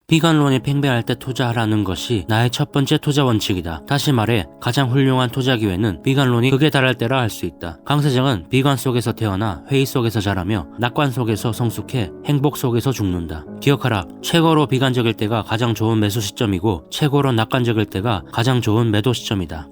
비관론이 팽배할 때 투자하라는 것이 나의 첫 번째 투자 원칙이다. 다시 말해 가장 훌륭한 투자 기회는 비관론이 극에 달할 때라 할 수 있다. 강세정은 비관 속에서 태어나 회의 속에서 자라며 낙관 속에서 성숙해 행복 속에서 죽는다. 기억하라. 최고로 비관적일 때가 가장 좋은 매수 시점이고 최고로 낙관적일 때가 가장 좋은 매도 시점이다.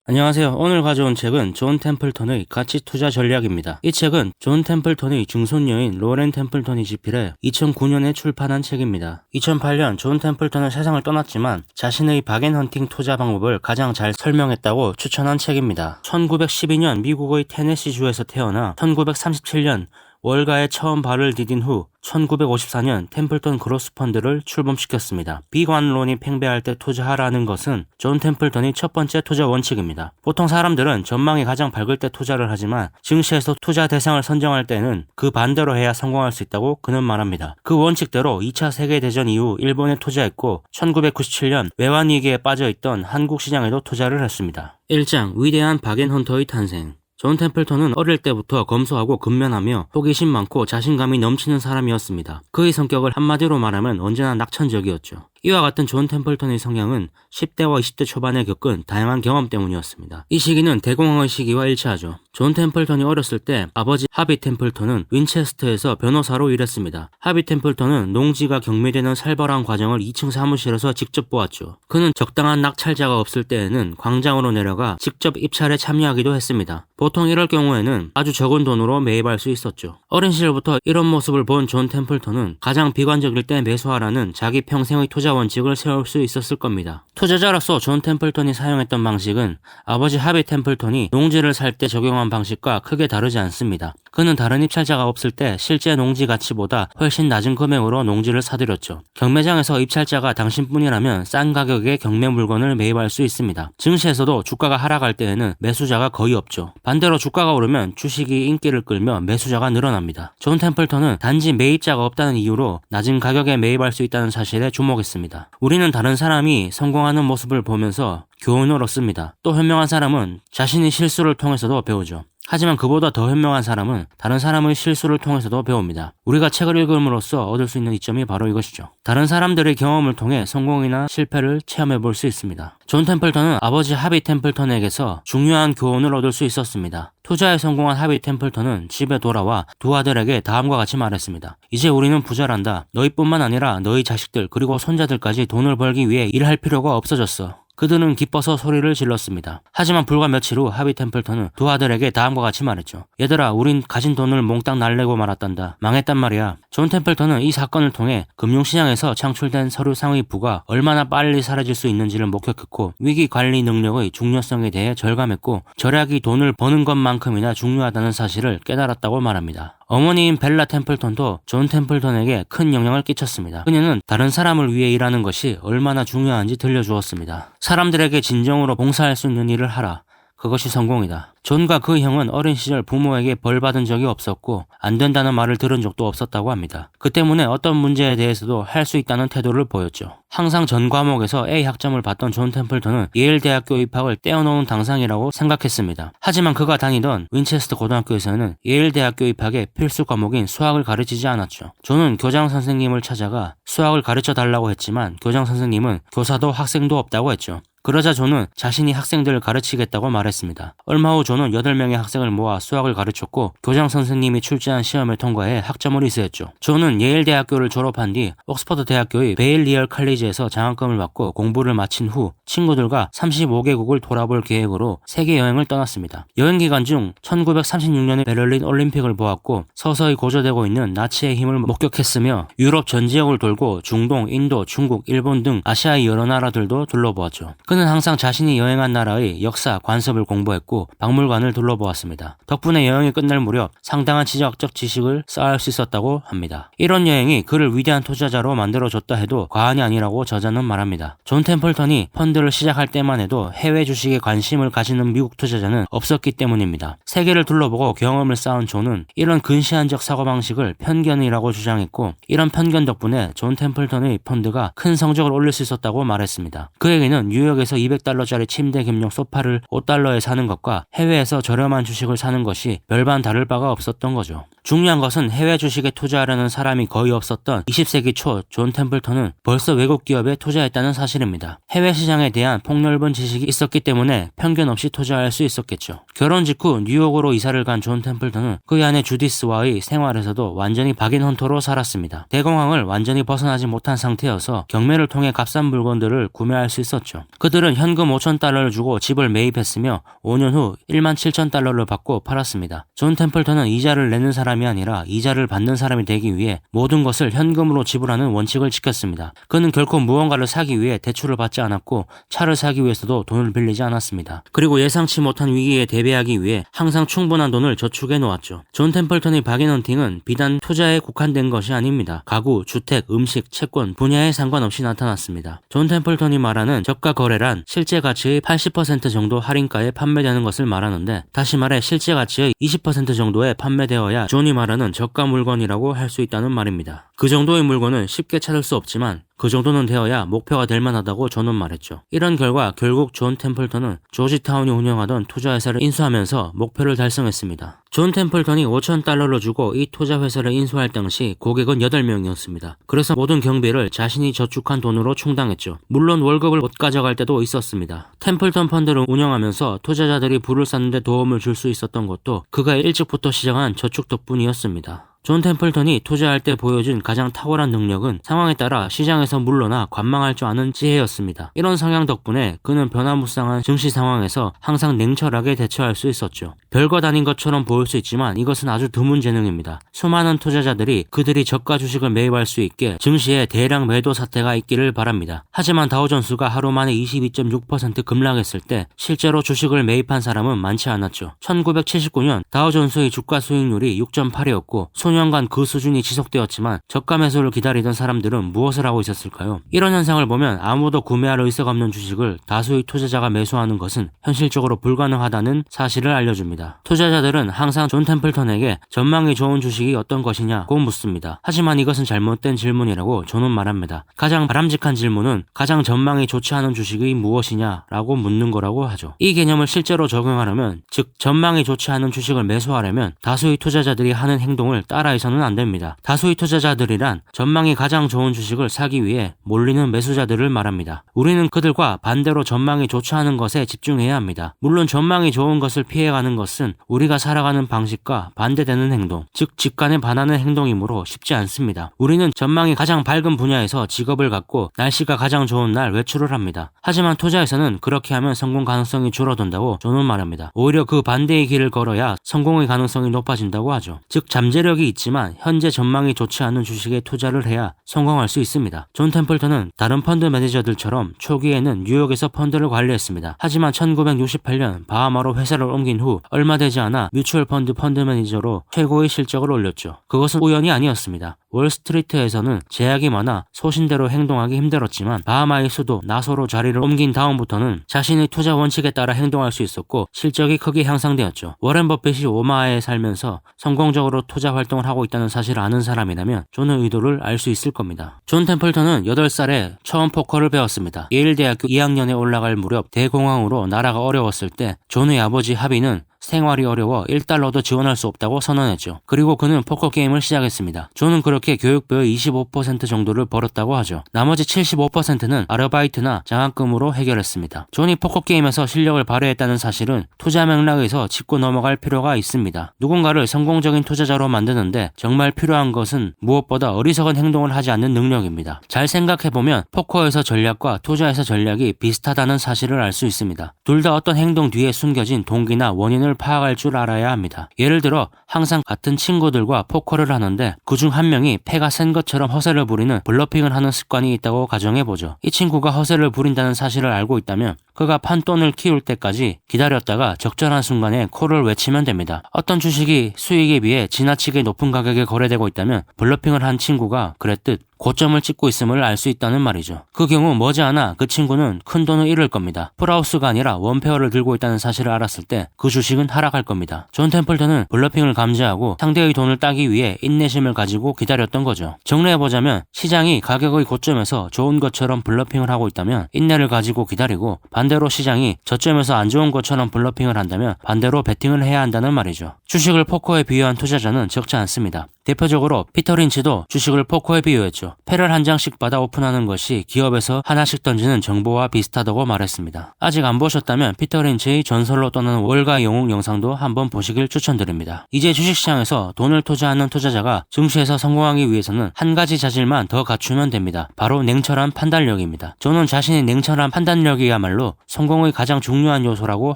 안녕하세요. 오늘 가져온 책은 존 템플턴의 가치 투자 전략입니다. 이 책은 존 템플턴의 증손녀인 로렌 템플턴이 집필해 2009년에 출판한 책입니다. 2008년 존 템플턴은 세상을 떠났지만 자신의 바겐헌팅 투자 방법을 가장 잘 설명했다고 추천한 책입니다. 1912년 미국의 테네시주에서 태어나 1937년 월가에 처음 발을 디딘 후 1954년 템플턴 그로스 펀드를 출범시켰습니다. 비관론이 팽배할 때 투자하라는 것은 존 템플턴의 첫 번째 투자 원칙입니다. 보통 사람들은 전망이 가장 밝을 때 투자를 하지만 증시에서 투자 대상을 선정할 때는 그 반대로 해야 성공할 수 있다고 그는 말합니다. 그 원칙대로 2차 세계대전 이후 일본에 투자했고 1997년 외환위기에 빠져있던 한국 시장에도 투자를 했습니다. 1장 위대한 바겐헌터의 탄생. 존 템플턴은 어릴 때부터 검소하고 근면하며 호기심 많고 자신감이 넘치는 사람이었습니다. 그의 성격을 한마디로 말하면 언제나 낙천적이었죠. 이와 같은 존 템플턴의 성향은 10대와 20대 초반에 겪은 다양한 경험 때문이었습니다. 이 시기는 대공황의 시기와 일치하죠. 존 템플턴이 어렸을 때 아버지 하비 템플턴은 윈체스터에서 변호사로 일했습니다. 하비 템플턴은 농지가 경매되는 살벌한 과정을 2층 사무실에서 직접 보았죠. 그는 적당한 낙찰자가 없을 때에는 광장으로 내려가 직접 입찰에 참여하기도 했습니다. 보통 이럴 경우에는 아주 적은 돈으로 매입할 수 있었죠. 어린 시절부터 이런 모습을 본 존 템플턴은 가장 비관적일 때 매수하라는 자기 평생의 투자 원칙을 세울 수 있었을 겁니다. 투자자로서 존 템플턴이 사용했던 방식은 아버지 하비 템플턴이 농지를 살 때 적용한 방식과 크게 다르지 않습니다. 그는 다른 입찰자가 없을 때 실제 농지 가치보다 훨씬 낮은 금액으로 농지를 사들였죠. 경매장에서 입찰자가 당신뿐이라면 싼 가격에 경매 물건을 매입할 수 있습니다. 증시에서도 주가가 하락할 때에는 매수자가 거의 없죠. 반대로 주가가 오르면 주식이 인기를 끌며 매수자가 늘어납니다. 존 템플턴은 단지 매입자가 없다는 이유로 낮은 가격에 매입할 수 있다는 사실에 주목했습니다. 우리는 다른 사람이 성공하는 모습을 보면서 교훈을 얻습니다. 또 현명한 사람은 자신의 실수를 통해서도 배우죠. 하지만 그보다 더 현명한 사람은 다른 사람의 실수를 통해서도 배웁니다. 우리가 책을 읽음으로써 얻을 수 있는 이점이 바로 이것이죠. 다른 사람들의 경험을 통해 성공이나 실패를 체험해 볼 수 있습니다. 존 템플턴은 아버지 하비 템플턴에게서 중요한 교훈을 얻을 수 있었습니다. 투자에 성공한 하비 템플턴은 집에 돌아와 두 아들에게 다음과 같이 말했습니다. 이제 우리는 부자란다. 너희뿐만 아니라 너희 자식들 그리고 손자들까지 돈을 벌기 위해 일할 필요가 없어졌어. 그들은 기뻐서 소리를 질렀습니다. 하지만 불과 며칠 후 하비 템플턴은 두 아들에게 다음과 같이 말했죠. 얘들아, 우린 가진 돈을 몽땅 날리고 말았단다. 망했단 말이야. 존 템플턴은 이 사건을 통해 금융시장에서 창출된 서류상의 부가 얼마나 빨리 사라질 수 있는지를 목격했고 위기 관리 능력의 중요성에 대해 절감했고 절약이 돈을 버는 것만큼이나 중요하다는 사실을 깨달았다고 말합니다. 어머니인 벨라 템플턴도 존 템플턴에게 큰 영향을 끼쳤습니다. 그녀는 다른 사람을 위해 일하는 것이 얼마나 중요한지 들려주었습니다. 사람들에게 진정으로 봉사할 수 있는 일을 하라. 그것이 성공이다. 존과 그 형은 어린 시절 부모에게 벌 받은 적이 없었고 안 된다는 말을 들은 적도 없었다고 합니다. 그 때문에 어떤 문제에 대해서도 할 수 있다는 태도를 보였죠. 항상 전 과목에서 A 학점을 받던 존 템플턴은 예일 대학교 입학을 떼어놓은 당상이라고 생각했습니다. 하지만 그가 다니던 윈체스터 고등학교에서는 예일 대학교 입학의 필수 과목인 수학을 가르치지 않았죠. 존은 교장 선생님을 찾아가 수학을 가르쳐 달라고 했지만 교장 선생님은 교사도 학생도 없다고 했죠. 그러자 존은 자신이 학생들을 가르치겠다고 말했습니다. 얼마 후 존은 8명의 학생을 모아 수학을 가르쳤고 교장 선생님이 출제한 시험을 통과해 학점을 이수했죠. 존은 예일 대학교를 졸업한 뒤 옥스퍼드 대학교의 베일리얼 칼리지에서 장학금을 받고 공부를 마친 후 친구들과 35개국을 돌아볼 계획으로 세계 여행을 떠났습니다. 여행 기간 중 1936년의 베를린 올림픽을 보았고 서서히 고조되고 있는 나치의 힘을 목격했으며 유럽 전 지역을 돌고 중동, 인도, 중국, 일본 등 아시아의 여러 나라들도 둘러보았죠. 그는 항상 자신이 여행한 나라의 역사, 관습을 공부했고 박물관을 둘러보았습니다. 덕분에 여행이 끝날 무렵 상당한 지적적 지식을 쌓을 수 있었다고 합니다. 이런 여행이 그를 위대한 투자자로 만들어줬다 해도 과언이 아니라고 저자는 말합니다. 존 템플턴이 펀드를 시작할 때만 해도 해외 주식에 관심을 가지는 미국 투자자는 없었기 때문입니다. 세계를 둘러보고 경험을 쌓은 존은 이런 근시안적 사고방식을 편견이라고 주장했고 이런 편견 덕분에 존 템플턴의 펀드가 큰 성적을 올릴 수 있었다고 말했습니다. 그에게는 뉴욕에서 200달러짜리 침대 겸용 소파를 $5에 사는 것과 해외에서 저렴한 주식을 사는 것이 별반 다를 바가 없었던 거죠. 중요한 것은 해외 주식에 투자하려는 사람이 거의 없었던 20세기 초 존 템플턴은 벌써 외국 기업에 투자했다는 사실입니다. 해외 시장에 대한 폭넓은 지식이 있었기 때문에 편견 없이 투자할 수 있었겠죠. 결혼 직후 뉴욕으로 이사를 간 존 템플턴은 그의 아내 주디스와의 생활에서도 완전히 박인헌터로 살았습니다. 대공황을 완전히 벗어나지 못한 상태여서 경매를 통해 값싼 물건들을 구매할 수 있었죠. 그들은 현금 5,000달러를 주고 집을 매입했으며 5년 후 17,000달러를 받고 팔았습니다. 존 템플턴은 이자를 내는 사람이 아니라 이자를 받는 사람이 되기 위해 모든 것을 현금으로 지불하는 원칙을 지켰습니다. 그는 결코 무언가를 사기 위해 대출을 받지 않았고 차를 사기 위해서도 돈을 빌리지 않았습니다. 그리고 예상치 못한 위기에 대비하기 위해 항상 충분한 돈을 저축해 놓았죠. 존 템플턴의 박인헌팅은 비단 투자에 국한된 것이 아닙니다. 가구, 주택, 음식, 채권 분야에 상관없이 나타났습니다. 존 템플턴이 말하는 저가 거래란 실제 가치의 80% 정도 할인가에 판매되는 것을 말하는데, 다시 말해 실제 가치의 20% 정도에 판매되어야 존이 말하는 저가 물건이라고 할 수 있다는 말입니다. 그 정도의 물건은 쉽게 찾을 수 없지만 그 정도는 되어야 목표가 될 만하다고 존은 말했죠. 이런 결과 결국 존 템플턴은 조지타운이 운영하던 투자회사를 인수하면서 목표를 달성했습니다. 존 템플턴이 5,000달러를 주고 이 투자회사를 인수할 당시 고객은 8명이었습니다. 그래서 모든 경비를 자신이 저축한 돈으로 충당했죠. 물론 월급을 못 가져갈 때도 있었습니다. 템플턴 펀드를 운영하면서 투자자들이 부를 쌓는 데 도움을 줄 수 있었던 것도 그가 일찍부터 시작한 저축 덕분이었습니다. 존 템플턴이 투자할 때 보여준 가장 탁월한 능력은 상황에 따라 시장에서 물러나 관망할 줄 아는 지혜였습니다. 이런 성향 덕분에 그는 변화무쌍한 증시 상황에서 항상 냉철하게 대처할 수 있었죠. 별것 아닌 것처럼 보일 수 있지만 이것은 아주 드문 재능입니다. 수많은 투자자들이 그들이 저가 주식을 매입할 수 있게 증시에 대량 매도 사태가 있기를 바랍니다. 하지만 다우존스가 하루 만에 22.6% 급락했을 때 실제로 주식을 매입한 사람은 많지 않았죠. 1979년 다우존스의 주가 수익률이 6.8이었고 수년간 그 수준이 지속되었지만 저가 매수를 기다리던 사람들은 무엇을 하고 있었을까요? 이런 현상을 보면 아무도 구매할 의사가 없는 주식을 다수의 투자자가 매수하는 것은 현실적으로 불가능하다는 사실을 알려줍니다. 투자자들은 항상 존 템플턴에게 전망이 좋은 주식이 어떤 것이냐고 묻습니다. 하지만 이것은 잘못된 질문이라고 존은 말합니다. 가장 바람직한 질문은 가장 전망이 좋지 않은 주식이 무엇이냐라고 묻는 거라고 하죠. 이 개념을 실제로 적용하려면, 즉 전망이 좋지 않은 주식을 매수하려면 다수의 투자자들이 하는 행동을 따라해서는 안 됩니다. 다수의 투자자들이란 전망이 가장 좋은 주식을 사기 위해 몰리는 매수자들을 말합니다. 우리는 그들과 반대로 전망이 좋지 않은 것에 집중해야 합니다. 물론 전망이 좋은 것을 피해가는 것은 우리가 살아가는 방식과 반대되는 행동, 즉 직관에 반하는 행동이므로 쉽지 않습니다. 우리는 전망이 가장 밝은 분야에서 직업을 갖고 날씨가 가장 좋은 날 외출을 합니다. 하지만 투자에서는 그렇게 하면 성공 가능성이 줄어든다고 저는 말합니다. 오히려 그 반대의 길을 걸어야 성공의 가능성이 높아진다고 하죠. 즉 잠재력이 있지만 현재 전망이 좋지 않은 주식에 투자를 해야 성공할 수 있습니다. 존 템플턴은 다른 펀드 매니저들처럼 초기에는 뉴욕에서 펀드를 관리했습니다. 하지만 1968년 바하마로 회사를 옮긴 후 얼마 되지 않아 뮤추얼 펀드 매니저로 최고의 실적을 올렸죠. 그것은 우연이 아니었습니다. 월스트리트에서는 제약이 많아 소신대로 행동하기 힘들었지만 바하마의 수도 나소로 자리를 옮긴 다음부터는 자신의 투자 원칙에 따라 행동할 수 있었고 실적이 크게 향상되었죠. 워렌 버핏이 오마하에 살면서 성공적으로 투자 활동을 하고 있다는 사실을 아는 사람이라면 존의 의도를 알 수 있을 겁니다. 존 템플턴은 8살에 처음 포커를 배웠습니다. 예일대학교 2학년에 올라갈 무렵 대공황으로 나라가 어려웠을 때 존의 아버지 하비는 생활이 어려워 1달러도 지원할 수 없다고 선언했죠. 그리고 그는 포커 게임을 시작했습니다. 존은 그렇게 교육비의 25% 정도를 벌었다고 하죠. 나머지 75%는 아르바이트나 장학금으로 해결했습니다. 존이 포커 게임에서 실력을 발휘했다는 사실은 투자 맥락에서 짚고 넘어갈 필요가 있습니다. 누군가를 성공적인 투자자로 만드는데 정말 필요한 것은 무엇보다 어리석은 행동을 하지 않는 능력입니다. 잘 생각해보면 포커에서 전략과 투자에서 전략이 비슷하다는 사실을 알 수 있습니다. 둘 다 어떤 행동 뒤에 숨겨진 동기나 원인을 파악할 줄 알아야 합니다. 예를 들어 항상 같은 친구들과 포커를 하는데 그중 한 명이 패가 센 것처럼 허세를 부리는 블러핑을 하는 습관이 있다고 가정해보죠. 이 친구가 허세를 부린다는 사실을 알고 있다면 그가 판돈을 키울 때까지 기다렸다가 적절한 순간에 콜을 외치면 됩니다. 어떤 주식이 수익에 비해 지나치게 높은 가격에 거래되고 있다면 블러핑을 한 친구가 그랬듯 고점을 찍고 있음을 알 수 있다는 말이죠. 그 경우 머지않아 그 친구는 큰 돈을 잃을 겁니다. 풀하우스가 아니라 원페어를 들고 있다는 사실을 알았을 때 그 주식은 하락할 겁니다. 존 템플턴은 블러핑을 감지하고 상대의 돈을 따기 위해 인내심을 가지고 기다렸던 거죠. 정리해보자면 시장이 가격의 고점에서 좋은 것처럼 블러핑을 하고 있다면 인내를 가지고 기다리고, 반대로 시장이 저점에서 안 좋은 것처럼 블러핑을 한다면 반대로 베팅을 해야 한다는 말이죠. 주식을 포커에 비유한 투자자는 적지 않습니다. 대표적으로 피터 린치도 주식을 포커에 비유했죠. 패를 한 장씩 받아 오픈하는 것이 기업에서 하나씩 던지는 정보와 비슷하다고 말했습니다. 아직 안 보셨다면 피터 린치의 전설로 떠나는 월가 영웅 영상도 한번 보시길 추천드립니다. 이제 주식시장에서 돈을 투자하는 투자자가 증시에서 성공하기 위해서는 한 가지 자질만 더 갖추면 됩니다. 바로 냉철한 판단력입니다. 저는 자신의 냉철한 판단력이야말로 성공의 가장 중요한 요소라고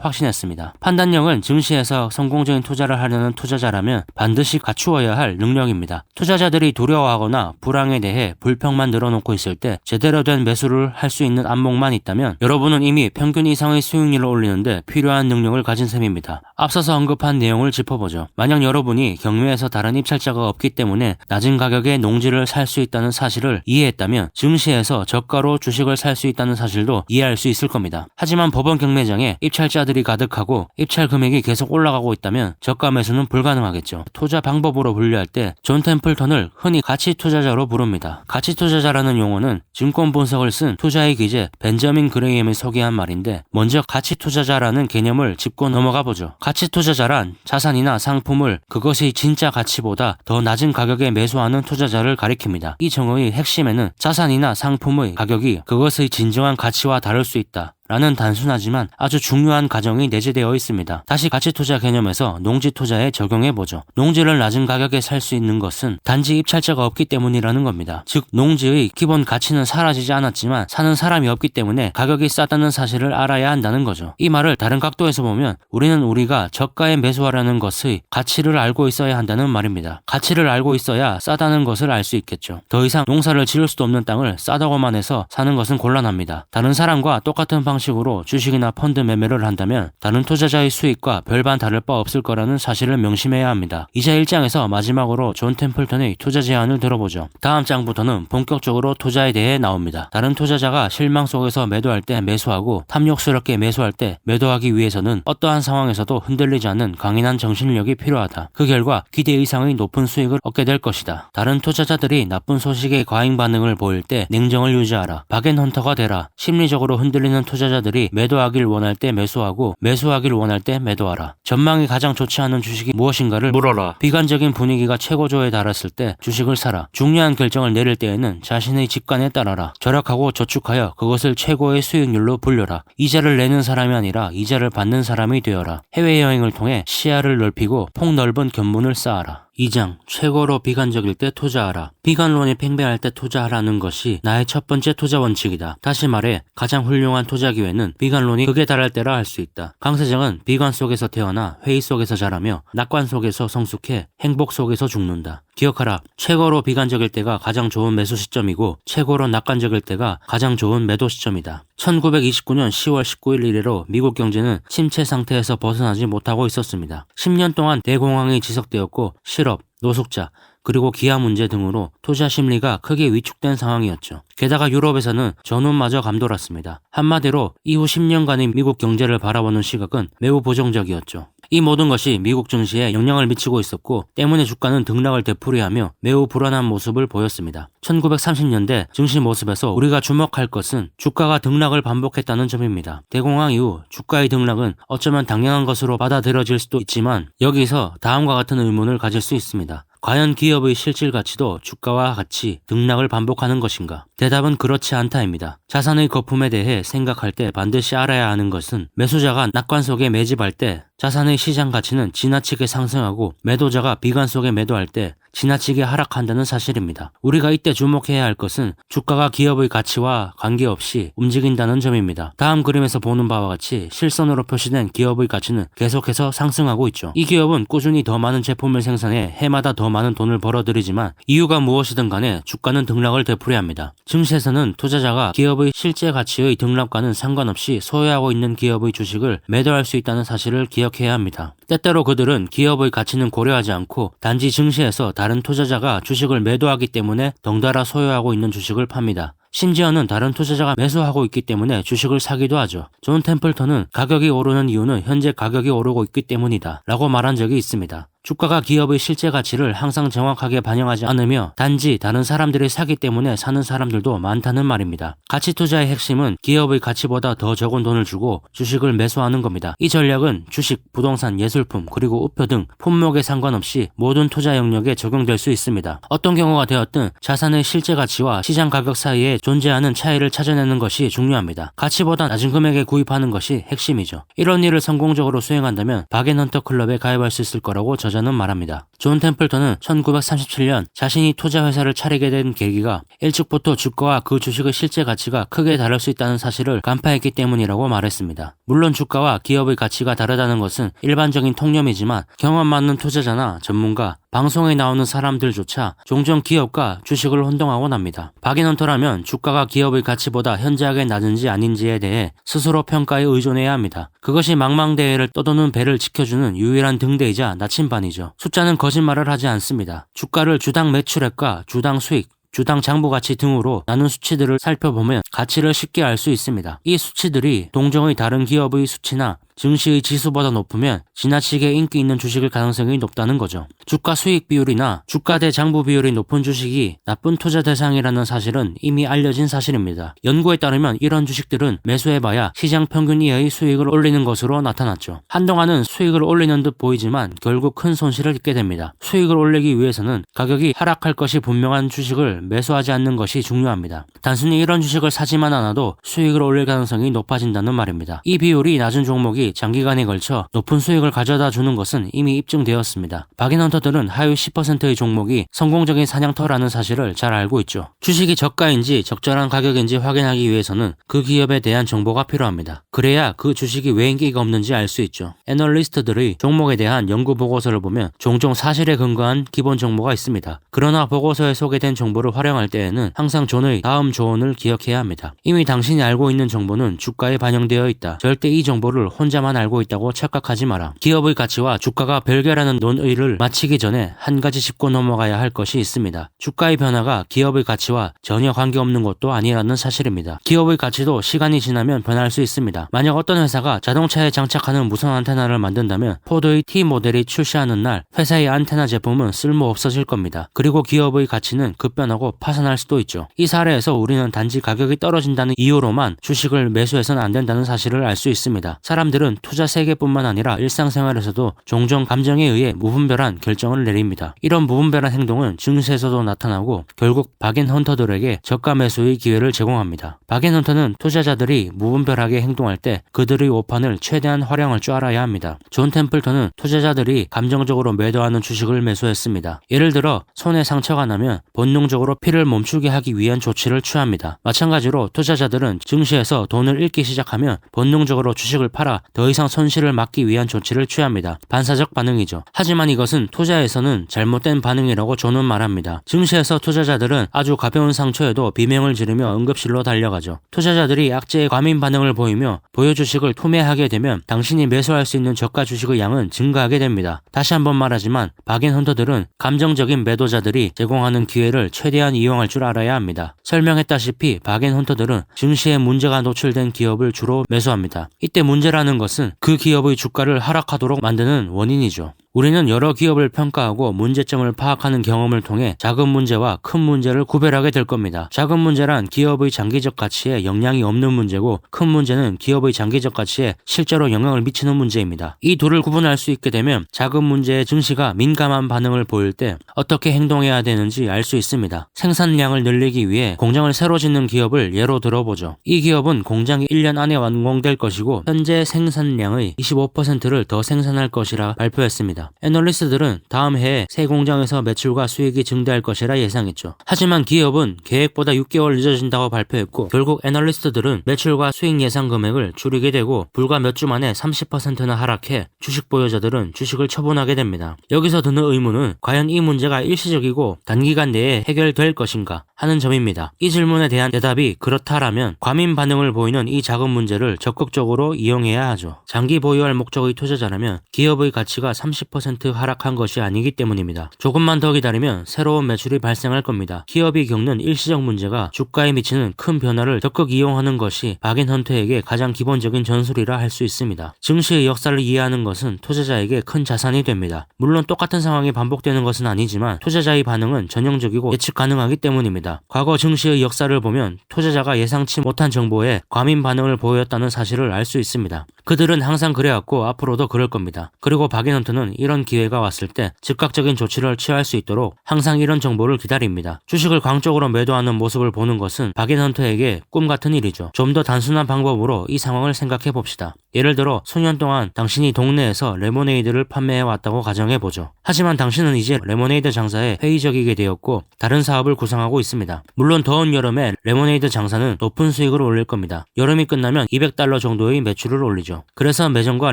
확신했습니다. 판단력은 증시에서 성공적인 투자를 하려는 투자자라면 반드시 갖추어야 할 능력입니다. 투자자들이 두려워하거나 불황에 대해 불평만 늘어놓고 있을 때 제대로 된 매수를 할 수 있는 안목만 있다면 여러분은 이미 평균 이상의 수익률을 올리는데 필요한 능력을 가진 셈입니다. 앞서서 언급한 내용을 짚어보죠. 만약 여러분이 경매에서 다른 입찰자가 없기 때문에 낮은 가격에 농지를 살 수 있다는 사실을 이해했다면 증시에서 저가로 주식을 살 수 있다는 사실도 이해할 수 있을 겁니다. 하지만 법원 경매장에 입찰자들이 가득하고 입찰 금액이 계속 올라가고 있다면 저가 매수는 불가능하겠죠. 투자 방법으로 분류할 때 존 템플턴을 흔히 가치 투자자로 부릅니다. 가치 투자자라는 용어는 증권 분석을 쓴 투자의 기재 벤저민 그레이엄이 소개한 말인데, 먼저 가치 투자자라는 개념을 짚고 넘어가 보죠. 가치 투자자란 자산이나 상품을 그것의 진짜 가치보다 더 낮은 가격에 매수하는 투자자를 가리킵니다. 이 정의의 핵심에는 자산이나 상품의 가격이 그것의 진정한 가치와 다를 수 있다 라는 단순하지만 아주 중요한 가정이 내재되어 있습니다. 다시 가치투자 개념에서 농지투자에 적용해보죠. 농지를 낮은 가격에 살 수 있는 것은 단지 입찰자가 없기 때문이라는 겁니다. 즉 농지의 기본 가치는 사라지지 않았지만 사는 사람이 없기 때문에 가격이 싸다는 사실을 알아야 한다는 거죠. 이 말을 다른 각도에서 보면 우리는 우리가 저가에 매수하려는 것의 가치를 알고 있어야 한다는 말입니다. 가치를 알고 있어야 싸다는 것을 알 수 있겠죠. 더 이상 농사를 지을 수도 없는 땅을 싸다고만 해서 사는 것은 곤란합니다. 다른 사람과 똑같은 방식으로 주식이나 펀드 매매를 한다면 다른 투자자의 수익과 별반 다를 바 없을 거라는 사실을 명심해야 합니다. 이자 1장에서 마지막으로 존 템플턴의 투자 제안을 들어보죠. 다음 장부터는 본격적으로 투자에 대해 나옵니다. 다른 투자자가 실망 속에서 매도할 때 매수하고 탐욕스럽게 매수할 때 매도하기 위해서는 어떠한 상황에서도 흔들리지 않는 강인한 정신력이 필요하다. 그 결과 기대 이상의 높은 수익을 얻게 될 것이다. 다른 투자자들이 나쁜 소식에 과잉 반응을 보일 때 냉정을 유지하라. 박앤헌터가 되라. 심리적으로 흔들리는 투자자들이 매도하길 원할 때 매수하고 매수하길 원할 때 매도하라. 전망이 가장 좋지 않은 주식이 무엇인가를 물어라. 비관적인 분위기가 최고조에 달했을 때 주식을 사라. 중요한 결정을 내릴 때에는 자신의 직관에 따라라. 절약하고 저축하여 그것을 최고의 수익률로 불려라. 이자를 내는 사람이 아니라 이자를 받는 사람이 되어라. 해외여행을 통해 시야를 넓히고 폭넓은 견문을 쌓아라. 2장 최고로 비관적일 때 투자하라. 비관론이 팽배할 때 투자하라는 것이 나의 첫 번째 투자 원칙이다. 다시 말해 가장 훌륭한 투자 기회는 비관론이 극에 달할 때라 할 수 있다. 강세장은 비관 속에서 태어나 회의 속에서 자라며 낙관 속에서 성숙해 행복 속에서 죽는다. 기억하라. 최고로 비관적일 때가 가장 좋은 매수 시점이고 최고로 낙관적일 때가 가장 좋은 매도 시점이다. 1929년 10월 19일 이래로 미국 경제는 침체 상태에서 벗어나지 못하고 있었습니다. 10년 동안 대공황이 지속되었고 실업, 노숙자, 그리고 기아 문제 등으로 투자 심리가 크게 위축된 상황이었죠. 게다가 유럽에서는 전운마저 감돌았습니다. 한마디로 이후 10년간의 미국 경제를 바라보는 시각은 매우 부정적이었죠. 이 모든 것이 미국 증시에 영향을 미치고 있었고 때문에 주가는 등락을 되풀이하며 매우 불안한 모습을 보였습니다. 1930년대 증시 모습에서 우리가 주목할 것은 주가가 등락을 반복했다는 점입니다. 대공황 이후 주가의 등락은 어쩌면 당연한 것으로 받아들여질 수도 있지만 여기서 다음과 같은 의문을 가질 수 있습니다. 과연 기업의 실질 가치도 주가와 같이 등락을 반복하는 것인가? 대답은 그렇지 않다입니다. 자산의 거품에 대해 생각할 때 반드시 알아야 하는 것은 매수자가 낙관 속에 매집할 때 자산의 시장 가치는 지나치게 상승하고 매도자가 비관 속에 매도할 때 지나치게 하락한다는 사실입니다. 우리가 이때 주목해야 할 것은 주가가 기업의 가치와 관계없이 움직인다는 점입니다. 다음 그림에서 보는 바와 같이 실선으로 표시된 기업의 가치는 계속해서 상승하고 있죠. 이 기업은 꾸준히 더 많은 제품을 생산해 해마다 더 많은 돈을 벌어들이지만 이유가 무엇이든 간에 주가는 등락을 되풀이합니다. 증시에서는 투자자가 기업의 실제 가치의 등락과는 상관없이 소유하고 있는 기업의 주식을 매도할 수 있다는 사실을 기억해야 합니다. 때때로 그들은 기업의 가치는 고려하지 않고 단지 증시에서 다른 투자자가 주식을 매도하기 때문에 덩달아 소유하고 있는 주식을 팝니다. 심지어는 다른 투자자가 매수하고 있기 때문에 주식을 사기도 하죠. 존 템플턴은 가격이 오르는 이유는 현재 가격이 오르고 있기 때문이다 라고 말한 적이 있습니다. 주가가 기업의 실제 가치를 항상 정확하게 반영하지 않으며 단지 다른 사람들이 사기 때문에 사는 사람들도 많다는 말입니다. 가치 투자의 핵심은 기업의 가치보다 더 적은 돈을 주고 주식을 매수하는 겁니다. 이 전략은 주식, 부동산, 예술품, 그리고 우표 등 품목에 상관없이 모든 투자 영역에 적용될 수 있습니다. 어떤 경우가 되었든 자산의 실제 가치와 시장 가격 사이에 존재하는 차이를 찾아내는 것이 중요합니다. 가치보다 낮은 금액에 구입하는 것이 핵심이죠. 이런 일을 성공적으로 수행한다면 바겐헌터 클럽에 가입할 수 있을 거라고 저자는 말합니다. 존 템플턴은 1937년 자신이 투자회사를 차리게 된 계기가 일찍부터 주가와 그 주식의 실제 가치가 크게 다를 수 있다는 사실을 간파했기 때문이라고 말했습니다. 물론 주가와 기업의 가치가 다르다는 것은 일반적인 통념이지만 경험 많은 투자자나 전문가, 방송에 나오는 사람들조차 종종 기업과 주식을 혼동하곤 합니다. 바겐헌터라면 주가가 기업의 가치보다 현저하게 낮은지 아닌지에 대해 스스로 평가에 의존해야 합니다. 그것이 망망대해를 떠도는 배를 지켜주는 유일한 등대이자 나침반이죠. 숫자는 거짓말을 하지 않습니다. 주가를 주당 매출액과 주당 수익, 주당 장부 가치 등으로 나눈 수치들을 살펴보면 가치를 쉽게 알 수 있습니다. 이 수치들이 동종의 다른 기업의 수치나 증시의 지수보다 높으면 지나치게 인기 있는 주식일 가능성이 높다는 거죠. 주가 수익 비율이나 주가 대 장부 비율이 높은 주식이 나쁜 투자 대상이라는 사실은 이미 알려진 사실입니다. 연구에 따르면 이런 주식들은 매수해봐야 시장 평균 이하의 수익을 올리는 것으로 나타났죠. 한동안은 수익을 올리는 듯 보이지만 결국 큰 손실을 입게 됩니다. 수익을 올리기 위해서는 가격이 하락할 것이 분명한 주식을 매수하지 않는 것이 중요합니다. 단순히 이런 주식을 사지만 않아도 수익을 올릴 가능성이 높아진다는 말입니다. 이 비율이 낮은 종목이 장기간에 걸쳐 높은 수익을 가져다 주는 것은 이미 입증되었습니다. 바겐헌터들은 하위 10%의 종목이 성공적인 사냥터라는 사실을 잘 알고 있죠. 주식이 저가인지 적절한 가격인지 확인하기 위해서는 그 기업에 대한 정보가 필요합니다. 그래야 그 주식이 왜 인기가 없는지 알 수 있죠. 애널리스트들의 종목에 대한 연구 보고서를 보면 종종 사실에 근거한 기본 정보가 있습니다. 그러나 보고서에 소개된 정보를 활용할 때에는 항상 존의 다음 조언을 기억해야 합니다. 이미 당신이 알고 있는 정보는 주가에 반영되어 있다. 절대 이 정보를 혼자만 알고 있다고 착각하지 마라. 기업의 가치와 주가가 별개라는 논의를 마치기 전에 한 가지 짚고 넘어가야 할 것이 있습니다. 주가의 변화가 기업의 가치와 전혀 관계없는 것도 아니라는 사실입니다. 기업의 가치도 시간이 지나면 변할 수 있습니다. 만약 어떤 회사가 자동차에 장착하는 무선 안테나를 만든다면 포드의 T 모델이 출시하는 날 회사의 안테나 제품은 쓸모 없어질 겁니다. 그리고 기업의 가치는 급변하고 파산할 수도 있죠. 이 사례에서 우리는 단지 가격이 떨어진다는 이유로만 주식을 매수해서는 안 된다는 사실을 알 수 있습니다. 사람들은 투자 세계뿐만 아니라 일상생활에서도 종종 감정에 의해 무분별한 결정을 내립니다. 이런 무분별한 행동은 증시에서도 나타나고 결국 바겐헌터들에게 저가 매수의 기회를 제공합니다. 바겐헌터는 투자자들이 무분별하게 행동할 때 그들의 오판을 최대한 활용할 줄 알아야 합니다. 존 템플턴은 투자자들이 감정적으로 매도하는 주식을 매수했습니다. 예를 들어 손에 상처가 나면 본능적으로 피를 멈추게 하기 위한 조치를 취합니다. 마찬가지로 투자자들은 증시에서 돈을 잃기 시작하면 본능적으로 주식을 팔아 더 이상 손실을 막기 위한 조치를 취합니다. 반사적 반응이죠. 하지만 이것은 투자에서는 잘못된 반응이라고 존은 말합니다. 증시에서 투자자들은 아주 가벼운 상처에도 비명을 지르며 응급실로 달려가죠. 투자자들이 악재의 과민 반응을 보이며 보유 주식을 투매하게 되면 당신이 매수할 수 있는 저가 주식의 양은 증가하게 됩니다. 다시 한번 말하지만 바겐헌터들은 감정적인 매도자들이 제공하는 기회를 최대한 이용할 줄 알아야 합니다. 설명했다시피 바겐헌터들은 증시에 문제가 노출된 기업을 주로 매수합니다. 이때 문제라는 것은 그 기업의 주가를 하락하도록 만드는 원인이죠. 우리는 여러 기업을 평가하고 문제점을 파악하는 경험을 통해 작은 문제와 큰 문제를 구별하게 될 겁니다. 작은 문제란 기업의 장기적 가치에 영향이 없는 문제고 큰 문제는 기업의 장기적 가치에 실제로 영향을 미치는 문제입니다. 이 둘을 구분할 수 있게 되면 작은 문제에 증시가 민감한 반응을 보일 때 어떻게 행동해야 되는지 알 수 있습니다. 생산량을 늘리기 위해 공장을 새로 짓는 기업을 예로 들어보죠. 이 기업은 공장이 1년 안에 완공될 것이고 현재 생산량의 25%를 더 생산할 것이라 발표했습니다. 애널리스트들은 다음 해에 새 공장에서 매출과 수익이 증대할 것이라 예상했죠. 하지만 기업은 계획보다 6개월 늦어진다고 발표했고 결국 애널리스트들은 매출과 수익 예상 금액을 줄이게 되고 불과 몇 주 만에 30%나 하락해 주식 보유자들은 주식을 처분하게 됩니다. 여기서 드는 의문은 과연 이 문제가 일시적이고 단기간 내에 해결될 것인가 하는 점입니다. 이 질문에 대한 대답이 그렇다라면 과민 반응을 보이는 이 작은 문제를 적극적으로 이용해야 하죠. 장기 보유할 목적의 투자자라면 기업의 가치가 30% 30% 하락한 것이 아니기 때문입니다. 조금만 더 기다리면 새로운 매출이 발생할 겁니다. 기업이 겪는 일시적 문제가 주가에 미치는 큰 변화를 적극 이용하는 것이 박앤헌터에게 가장 기본적인 전술이라 할 수 있습니다. 증시의 역사를 이해하는 것은 투자자에게 큰 자산이 됩니다. 물론 똑같은 상황이 반복되는 것은 아니지만 투자자의 반응은 전형적이고 예측 가능하기 때문입니다. 과거 증시의 역사를 보면 투자자가 예상치 못한 정보에 과민 반응을 보였다는 사실을 알 수 있습니다. 그들은 항상 그래왔고 앞으로도 그럴 겁니다. 그리고 박앤헌터는 이런 기회가 왔을 때 즉각적인 조치를 취할 수 있도록 항상 이런 정보를 기다립니다. 주식을 광적으로 매도하는 모습을 보는 것은 박앤헌터에게 꿈 같은 일이죠. 좀 더 단순한 방법으로 이 상황을 생각해 봅시다. 예를 들어 수년 동안 당신이 동네에서 레모네이드를 판매해 왔다고 가정해 보죠. 하지만 당신은 이제 레모네이드 장사에 회의적이게 되었고 다른 사업을 구상하고 있습니다. 물론 더운 여름에 레모네이드 장사는 높은 수익을 올릴 겁니다. 여름이 끝나면 $200 정도의 매출을 올리죠. 그래서 매점과